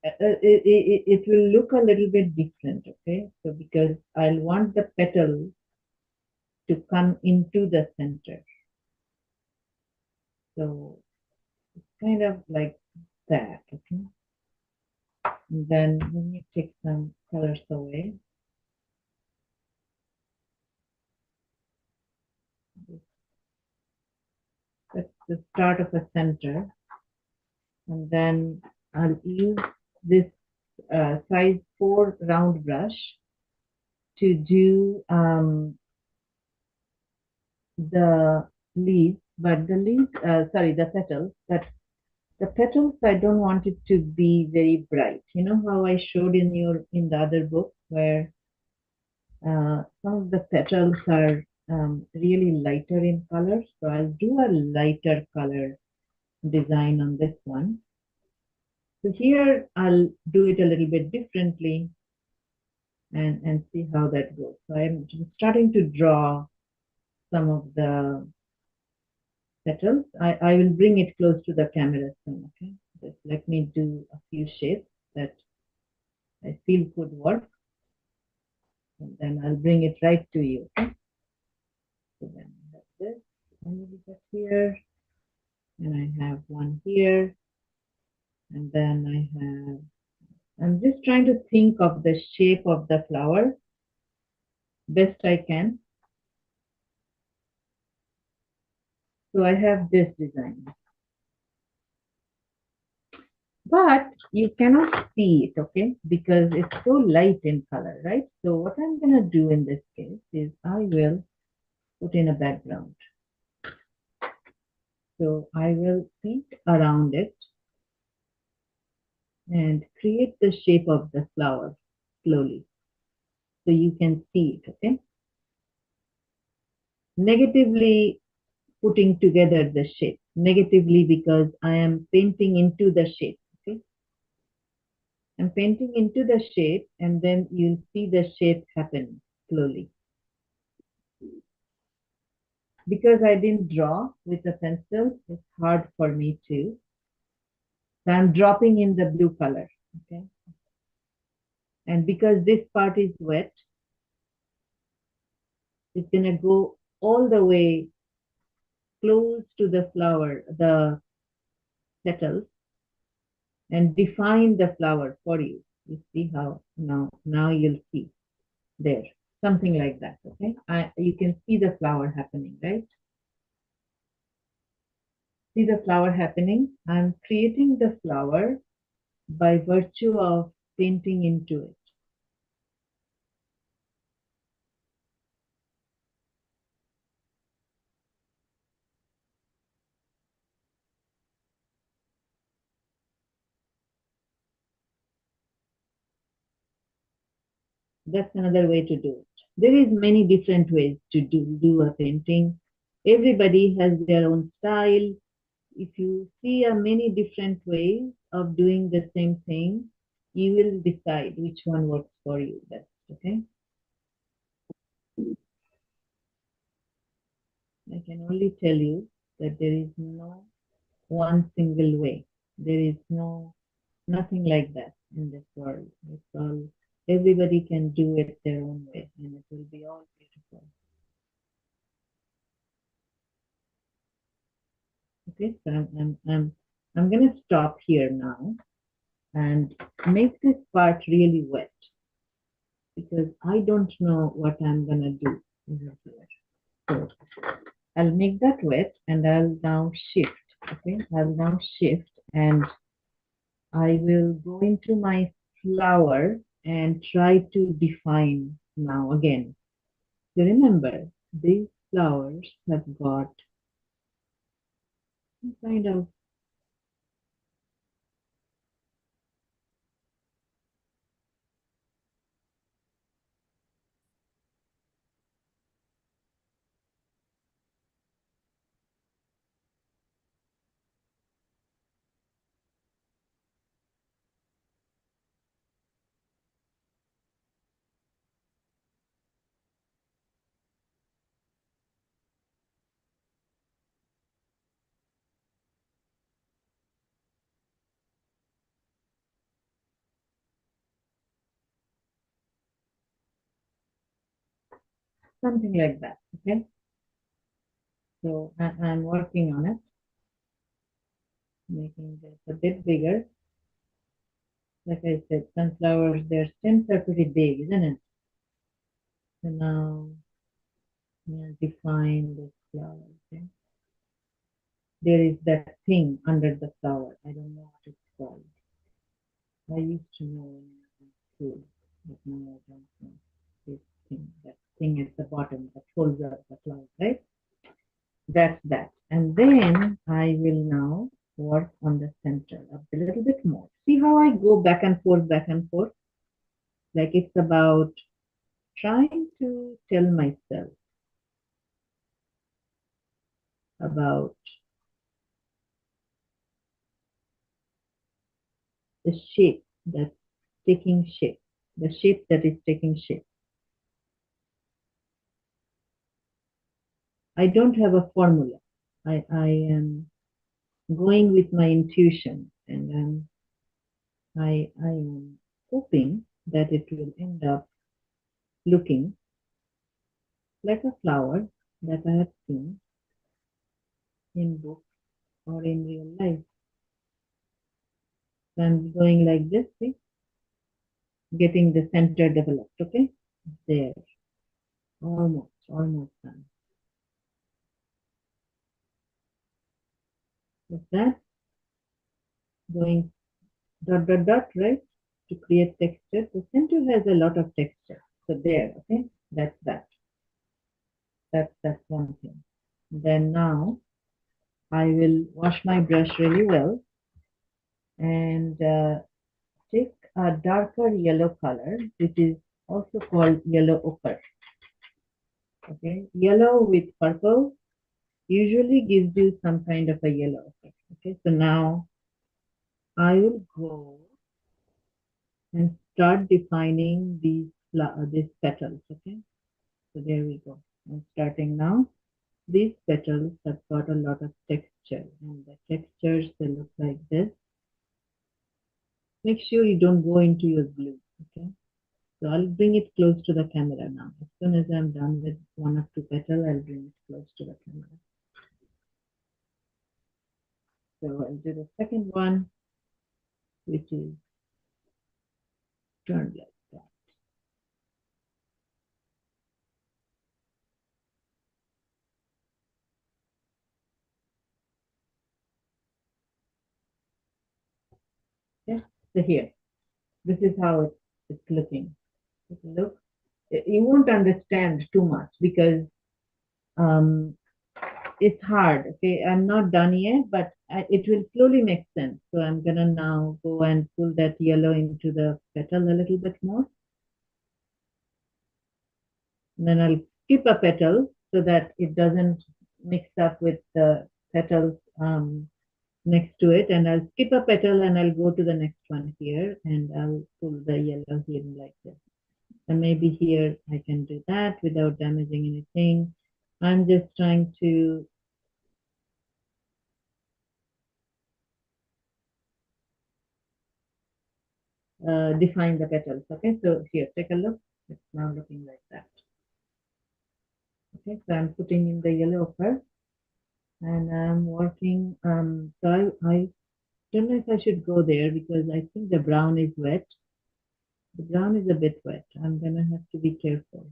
it will look a little bit different, okay? So because I'll want the petal to come into the center. So kind of like that, okay? And then let me take some colors away. That's the start of a center. And then I'll use this size 4 round brush to do the leaves, but the leaves, sorry, the petals, but the petals, I don't want it to be very bright. You know how I showed in the other book where some of the petals are really lighter in color. So I'll do a lighter color design on this one. So here I'll do it a little bit differently and see how that goes. So I'm starting to draw some of the petals. I will bring it close to the camera soon, okay? Just let me do a few shapes that I feel could work, and then I'll bring it right to you, okay? So then I have this a little bit here, and I have one here, and then I'm just trying to think of the shape of the flower best I can. So I have this design. But you cannot see it, okay? Because it's so light in color, right? So what I'm gonna do in this case is I will put in a background. So I will paint around it and create the shape of the flower slowly. So you can see it, okay? Negatively putting together the shape. Negatively because I am painting into the shape, okay? I'm painting into the shape and then you'll see the shape happen slowly. Because I didn't draw with a pencil, it's hard for me to. So I'm dropping in the blue color, okay? And because this part is wet, it's gonna go all the way close to the flower, the petals, and define the flower for you. You see how now you'll see there. something like that. Okay, you can see the flower happening, right? See the flower happening. I'm creating the flower by virtue of painting into it. That's another way to do it. There is many different ways to do a painting. Everybody has their own style. If you see many different ways of doing the same thing, you will decide which one works for you best. Okay. I can only tell you that there is no one single way. There is nothing like that in this world. It's all everybody can do it their own way, and it will be all beautiful. Okay, so I'm gonna stop here now and make this part really wet because I don't know what I'm gonna do over here. So I'll make that wet and I'll now shift. Okay, I'll now shift and I will go into my flower and try to define now again. You remember these flowers have got some kind of something like that. Okay, so I'm working on it, making this a bit bigger. Like I said, sunflowers, their stems are pretty big, isn't it? So now, yeah, define this flower. Okay, there is that thing under the flower. I don't know what it's called. I used to know when I was in school, but now I don't know. This thing, that thing at the bottom that holds up the flower, right? That's that. And then I will now work on the center a little bit more. See how I go back and forth? Like it's about trying to tell myself about the shape that's taking shape, the shape that is taking shape. I don't have a formula. I am going with my intuition and I am hoping that it will end up looking like a flower that I have seen in books or in real life. So I'm going like this, see, getting the center developed, okay? There, almost done. With that, going dot, right? To create texture. The center has a lot of texture. So there, okay? That's that. That's one thing. Then now I will wash my brush really well and take a darker yellow color, which is also called yellow ochre. Okay, yellow with purple usually gives you some kind of a yellow effect. Okay, so now I will go and start defining these petals. Okay, so there we go. I'm starting now. These petals have got a lot of texture, and the textures they look like this. Make sure you don't go into your glue. Okay, so I'll bring it close to the camera now. As soon as I'm done with one or two petals, I'll bring it close to the camera. So I'll do the second one, which is turned like that. So here, this is how it's looking. Take a look. You won't understand too much because um, it's hard. Okay, I'm not done yet, but it will slowly make sense. So I'm gonna now go and pull that yellow into the petal a little bit more. And then I'll skip a petal so that it doesn't mix up with the petals next to it. And I'll skip a petal and I'll go to the next one here and I'll pull the yellow here like this. And maybe here I can do that without damaging anything. I'm just trying to define the petals. Okay, so here, take a look. It's now looking like that. Okay, so I'm putting in the yellow first and I'm working. So I don't know if I should go there because I think the brown is wet. The brown is a bit wet. I'm gonna have to be careful.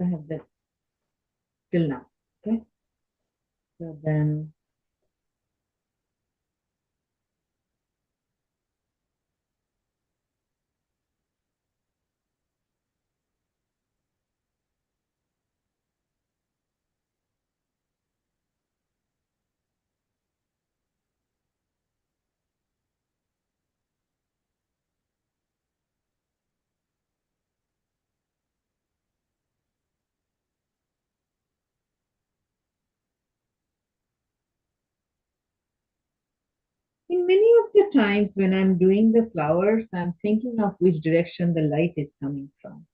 I have that till now. Okay, so then in many of the times when I'm doing the flowers, I'm thinking of which direction the light is coming from.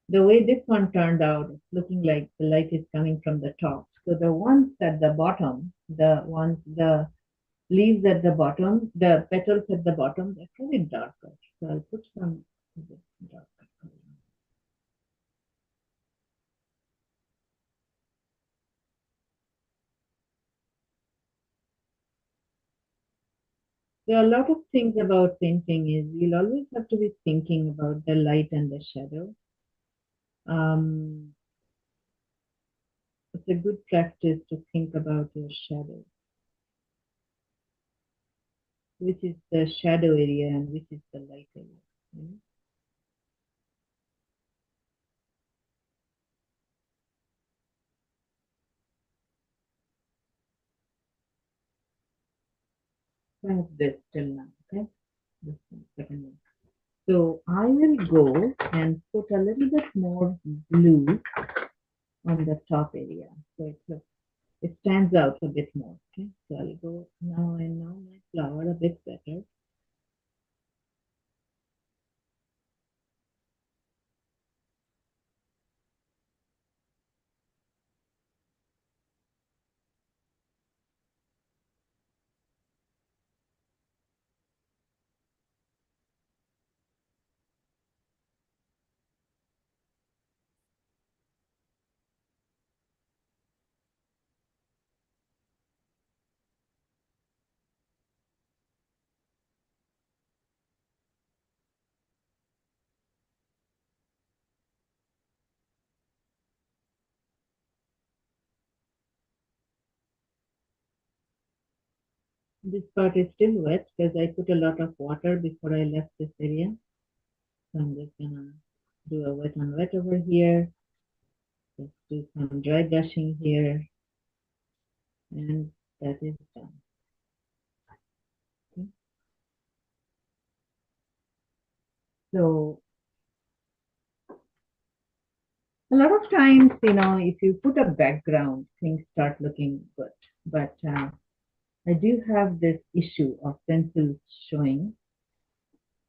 The way this one turned out, it's looking like the light is coming from the top. So the ones at the bottom, the leaves at the bottom, the petals at the bottom, they're really darker. So I'll put some of this darker color. There are a lot of things about painting is you'll always have to be thinking about the light and the shadow. Um, it's a good practice to think about your shadow, which is the shadow area and which is the light area. You know? So I have this till now, okay? This one, second one. So I will go and put a little bit more blue on the top area. So it stands out a bit more. Okay, so I'll go now and now my flower a bit better. This part is still wet because I put a lot of water before I left this area. So I'm just gonna do a wet on wet over here. Just do some dry brushing here, and that is done. Okay. So a lot of times, if you put a background, things start looking good. But I do have this issue of pencils showing.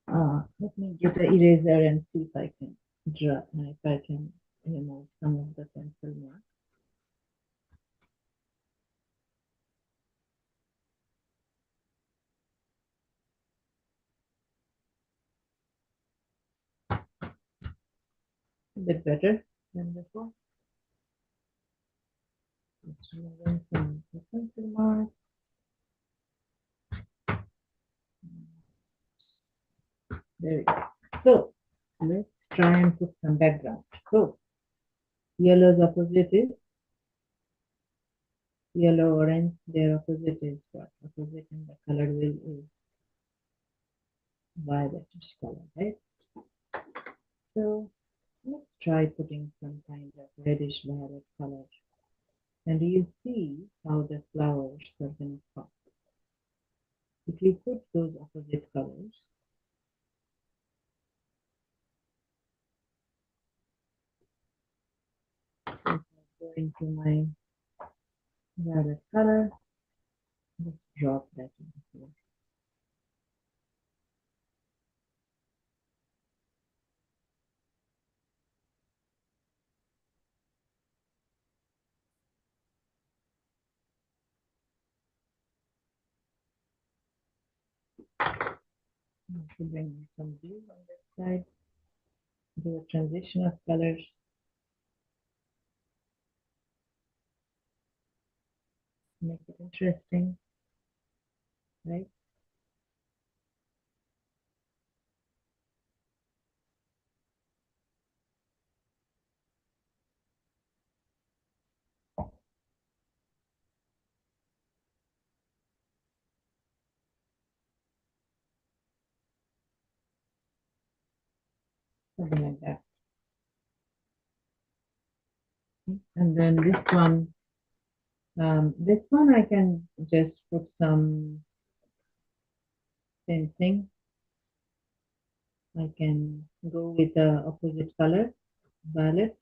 Let me get the eraser and see if I can draw, if I can remove some of the pencil marks. A bit better than before. Let's remove some of the pencil marks. There we go. So let's try and put some background. So yellow's opposite is yellow, orange. Their opposite is what? Opposite in the color wheel is violetish color, right? So let's try putting some kind of reddish violet color. And you see how the flowers are going to pop. If you put those opposite colors, if I go into my violet color, let's drop that in here. To bring in some blue on this side, do a transition of colors, make it interesting, right? Something like that. And then this one I can just put some same thing. I can go with the opposite color, violet.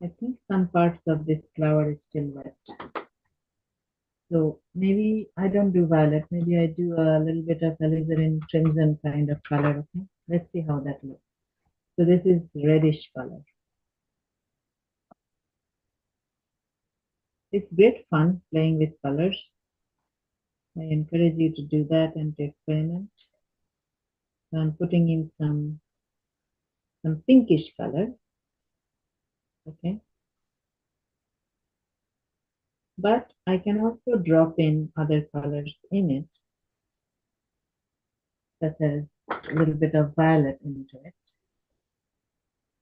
I think some parts of this flower is still wet. So maybe I don't do violet. Maybe I do a little bit of alizarin crimson kind of color. Okay, let's see how that looks. So this is reddish color. It's great fun playing with colors. I encourage you to do that and to experiment. So I'm putting in some pinkish color. Okay, but I can also drop in other colors in it, such as a little bit of violet into it,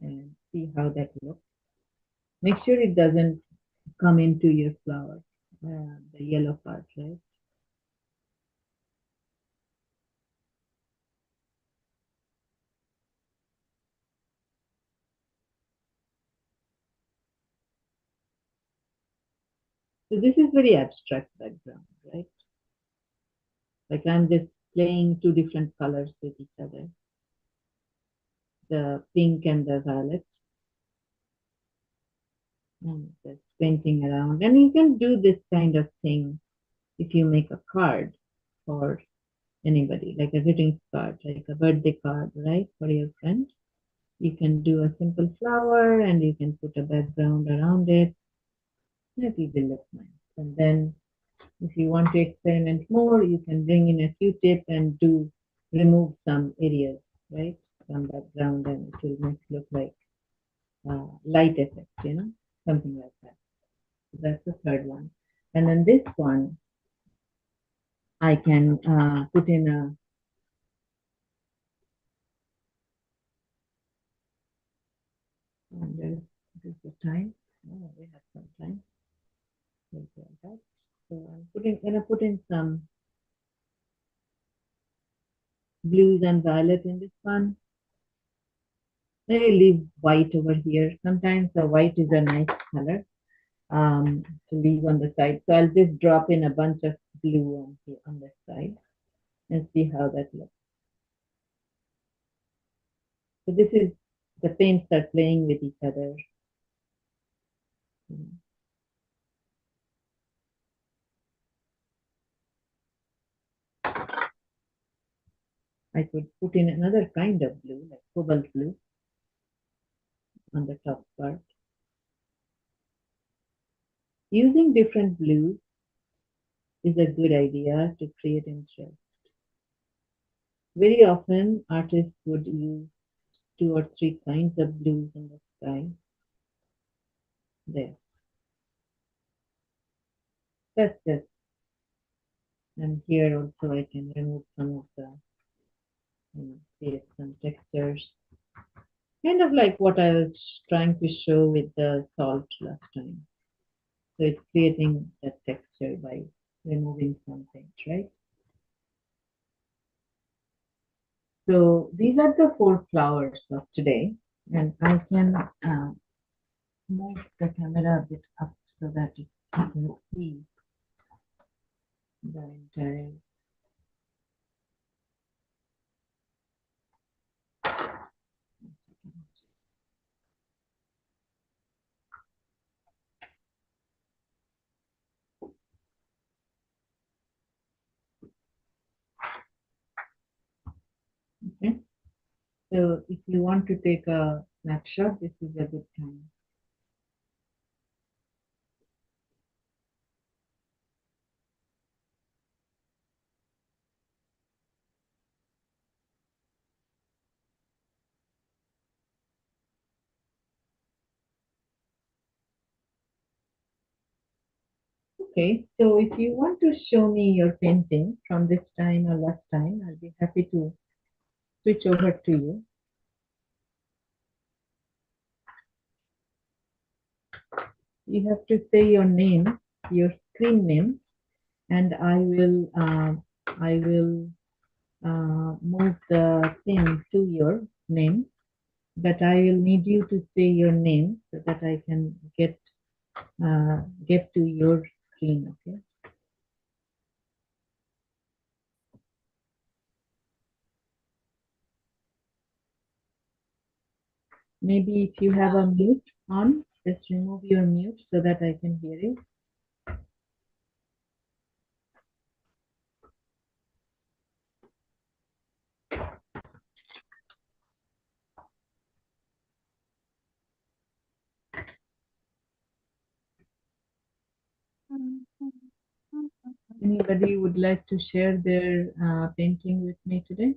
and see how that looks. Make sure it doesn't come into your flower, the yellow part, right? So this is very abstract background, right? Like I'm just playing two different colors with each other, the pink and the violet, and just painting around. And you can do this kind of thing if you make a card for anybody, like a greeting card, like a birthday card, right, for your friend. You can do a simple flower and you can put a background around it. It will look nice. And then if you want to experiment more, you can bring in a Q-tip and remove some areas, right, from background, and it will make it look like light effect, something like that. So that's the third one. And then this one, I can put in a, there's the time. Oh, we have some time. Like that. So I'm gonna put in some blues and violet in this one. Maybe leave white over here. Sometimes the white is a nice color to leave on the side. So I'll just drop in a bunch of blue on the side and see how that looks. So this is the paints are playing with each other. I could put in another kind of blue, like cobalt blue, on the top part. Using different blues is a good idea to create interest. Very often, artists would use two or three kinds of blues in the sky. There. That's it. And here also I can remove some of the create some textures. Kind of like what I was trying to show with the salt last time. So it's creating that texture by removing some things, right? So these are the four flowers of today, and I can move the camera a bit up so that you can see the entire. Okay. So if you want to take a snapshot, this is a good time. Okay, so if you want to show me your painting from this time or last time, I'll be happy to switch over to you. You have to say your name, your screen name, and I will move the thing to your name, but I will need you to say your name so that I can get to your screen. Okay. Maybe if you have a mute on, just remove your mute so that I can hear you. Anybody would like to share their painting with me today?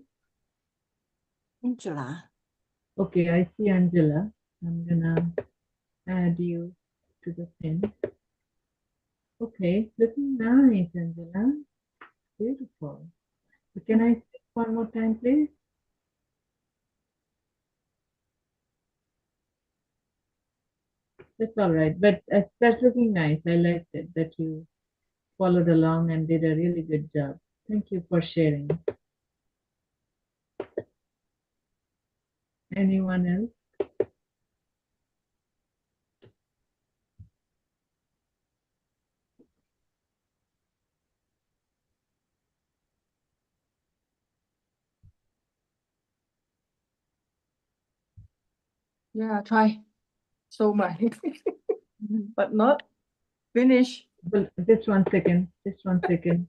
Angela. Okay, I see Angela. I'm gonna add you to the pin. Okay, looking nice, Angela. Beautiful. Can I see one more time, please? That's all right, but that's looking nice. I liked it that you followed along and did a really good job. Thank you for sharing. Anyone else? Yeah, try. So my, but not finish. Well, just one second. Just one second.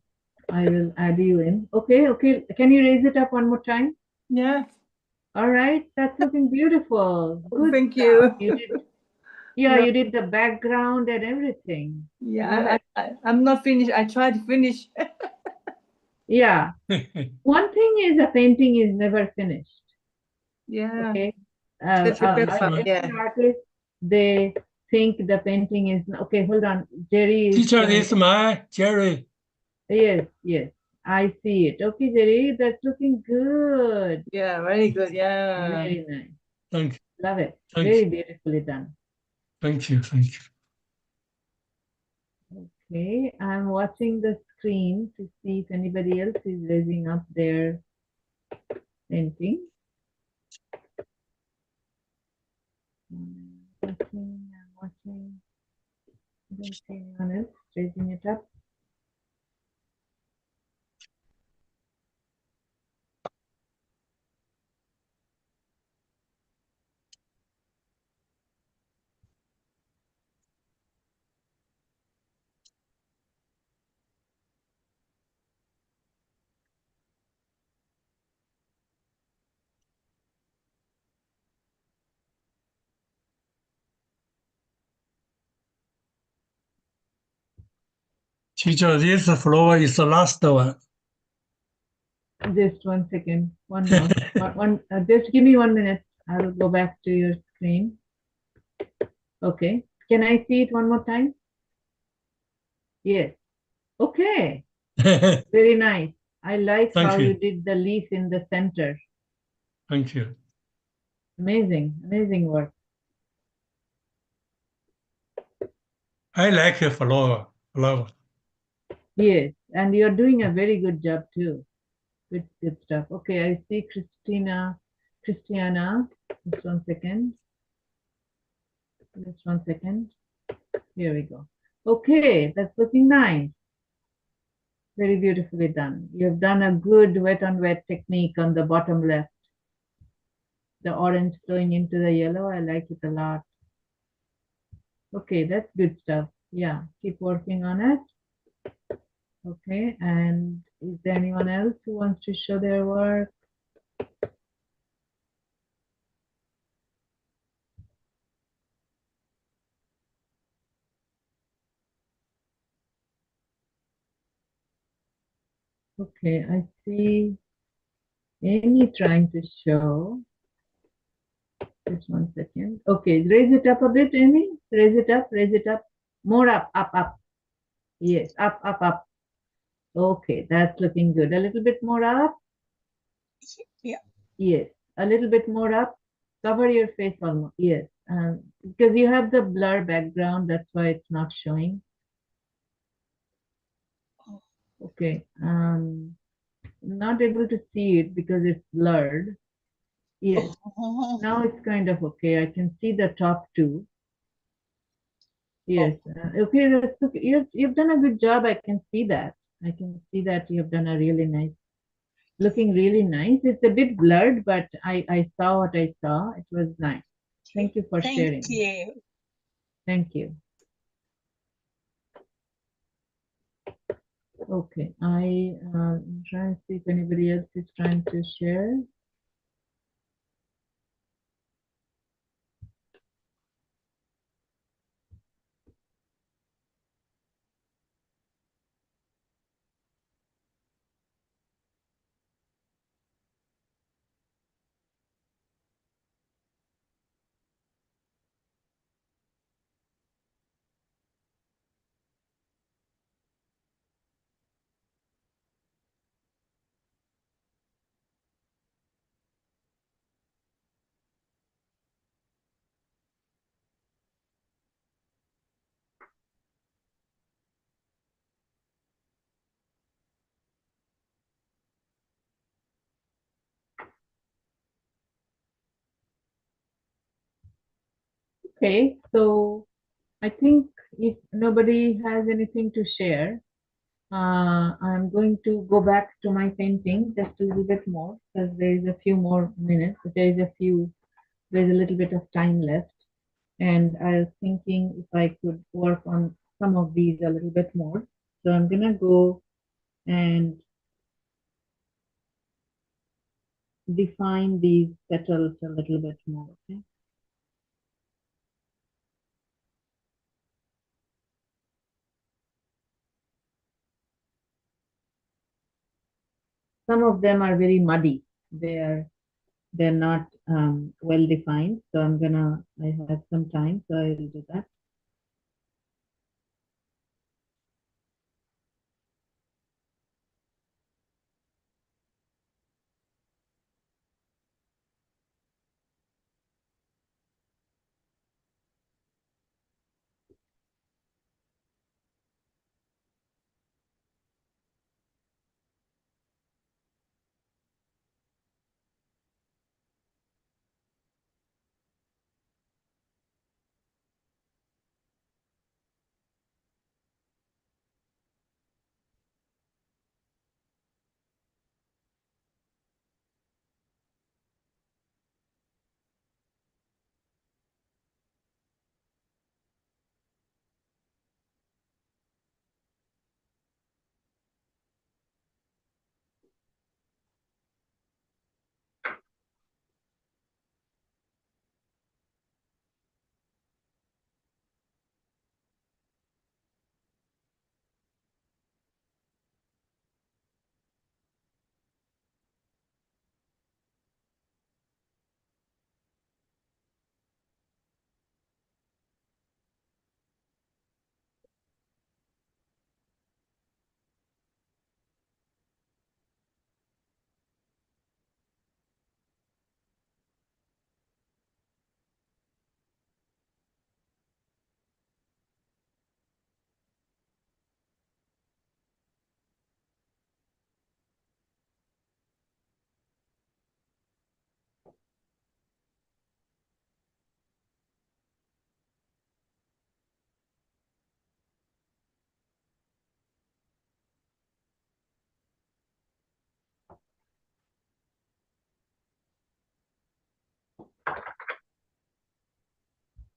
I will add you in. Okay, okay. Can you raise it up one more time? Yeah. All right, that's looking beautiful. Good Thank job. you. Yeah, No, you did the background and everything. Love yeah, it. I'm not finished. I try to finish. Yeah. One thing is a painting is never finished. Yeah, Okay. that's the best part. Every Yeah. artist, they think the painting is okay. Hold on. Jerry is Teacher, showing. this is my Jerry. Yes, yes. I see it. Okay, Jerry, that's looking good. Yeah, very good. Yeah. Very nice. Thank you. Love it. Thank Very you. beautifully done. Thank you. Thank you. Okay, I'm watching the screen to see if anybody else is raising up their painting. I'm watching. I don't see anyone else raising it up. Teacher, this floor is the last one. Just one second. One more. Just give me 1 minute. I will go back to your screen. Okay. Can I see it one more time? Yes. Okay. Very nice. I like how Thank you you. did the leaf in the center. Thank you. Amazing, amazing work. I like a flower. Flower. Yes, and you're doing a very good job too. Good stuff. Okay, I see Christiana. Just 1 second. Just 1 second. Here we go. Okay, that's looking nice. Very beautifully done. You've done a good wet on wet technique on the bottom left. The orange flowing into the yellow. I like it a lot. Okay, that's good stuff. Yeah, keep working on it. Okay, and is there anyone else who wants to show their work? Okay, I see Amy trying to show. Just 1 second. Okay, raise it up a bit, Amy. Raise it up, raise it up. More up, up, up. Yes, up, up, up. Okay, that's looking good. A little bit more up. Yeah. Yes, a little bit more up. Cover your face almost. Yes, because you have the blur background, that's why it's not showing. Okay, not able to see it because it's blurred. Yes, now it's kind of okay. I can see the top two. Yes, okay, that's okay. You've done a good job. I can see that. I can see that you've done a really nice, looking really nice. It's a bit blurred, but I saw what I saw. It was nice. Thank you for sharing. Thank you. Thank you. Okay, I'm trying to see if anybody else is trying to share. Okay, so I think if nobody has anything to share, I'm going to go back to my painting just a little bit more because there is a few more minutes. There's a little bit of time left. And I was thinking if I could work on some of these a little bit more. So I'm gonna go and define these petals a little bit more, okay? Some of them are very muddy. They're not well defined. So I have some time, so I will do that.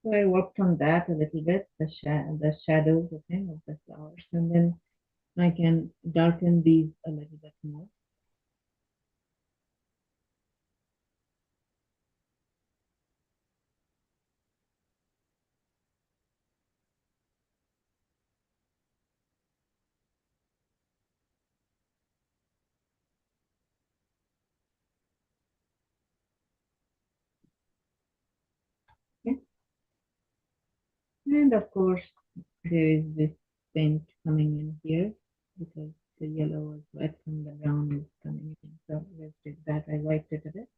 So I worked on that a little bit, the shadows, okay, of the flowers, and then I can darken these a little bit more. Okay. And of course, there is this paint coming in here because the yellow was wet and the brown is coming in. So let's do that. I wiped it a bit.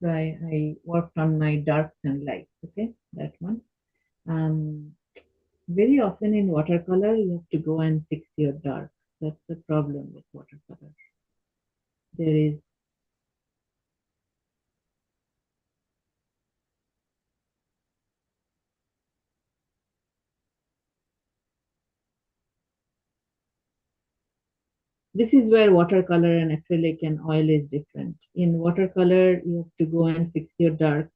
So I worked on my darks and lights, okay, that one. Very often in watercolor, you have to go and fix your dark. That's the problem with watercolor. There is this is where watercolor and acrylic and oil is different. In watercolor, you have to go and fix your dark.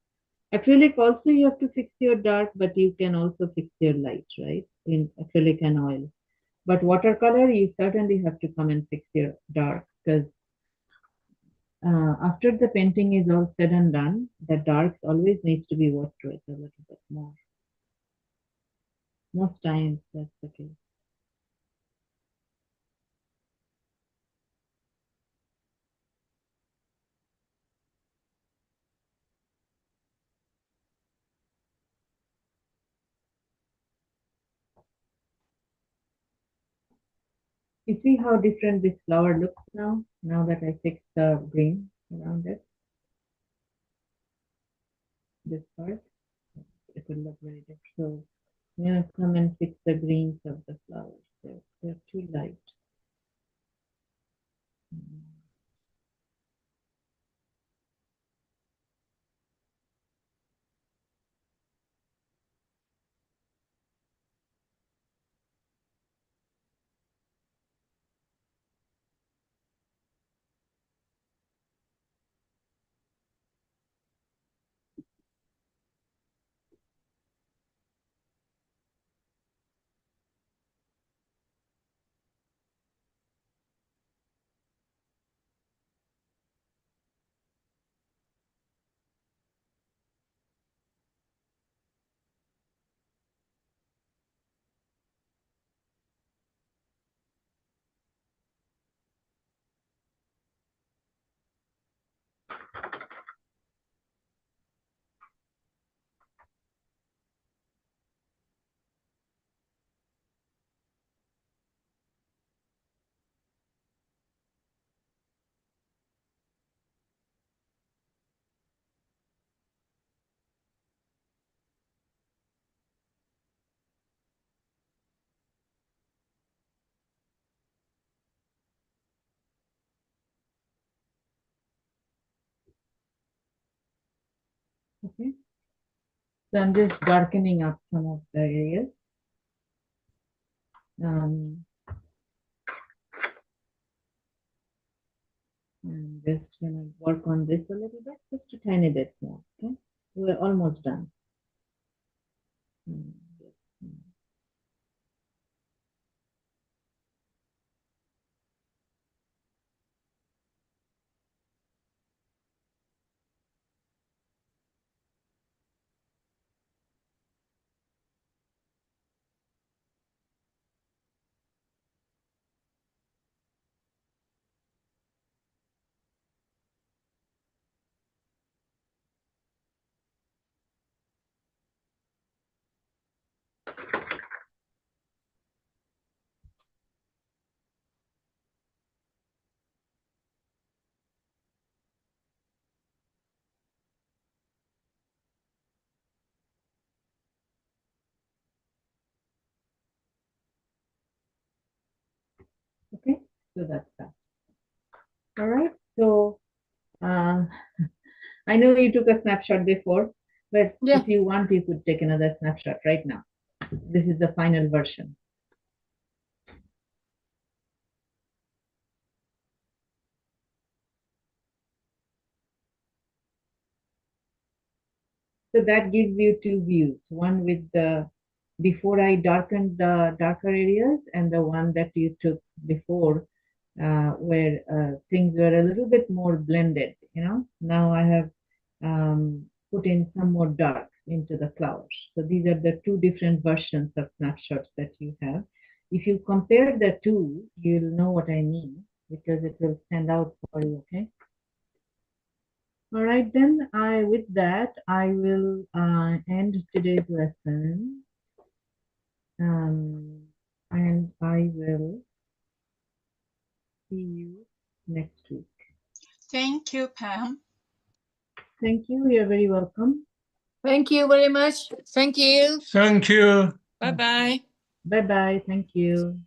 Acrylic also you have to fix your dark, but you can also fix your light, right? In acrylic and oil. But watercolor, you certainly have to come and fix your dark because after the painting is all said and done, the darks always needs to be worked with a little bit more. Most times that's the case. You see how different this flower looks now, now that I fixed the green around it, this part, it will look very different. So I'm going to come and fix the greens of the flowers. They're too light. Okay. So I'm just darkening up some of the areas. And just gonna work on this a little bit, just a tiny bit more. Okay. We're almost done. Yes. Okay. So that's that. All right. So uh, I know you took a snapshot before, but Yeah. if you want, you could take another snapshot right now. This is the final version. So that gives you two views, one with the before I darkened the darker areas and the one that you took before where things were a little bit more blended, you know. Now I have put in some more dark into the flowers. So these are the two different versions of snapshots that you have. If you compare the two, you'll know what I mean because it will stand out for you, okay? All right, then with that, I will end today's lesson. And I will see you next week. Thank you, Pam. Thank you. You're very welcome. Thank you very much. Thank you. Thank you. Bye bye. Bye-bye. Thank you.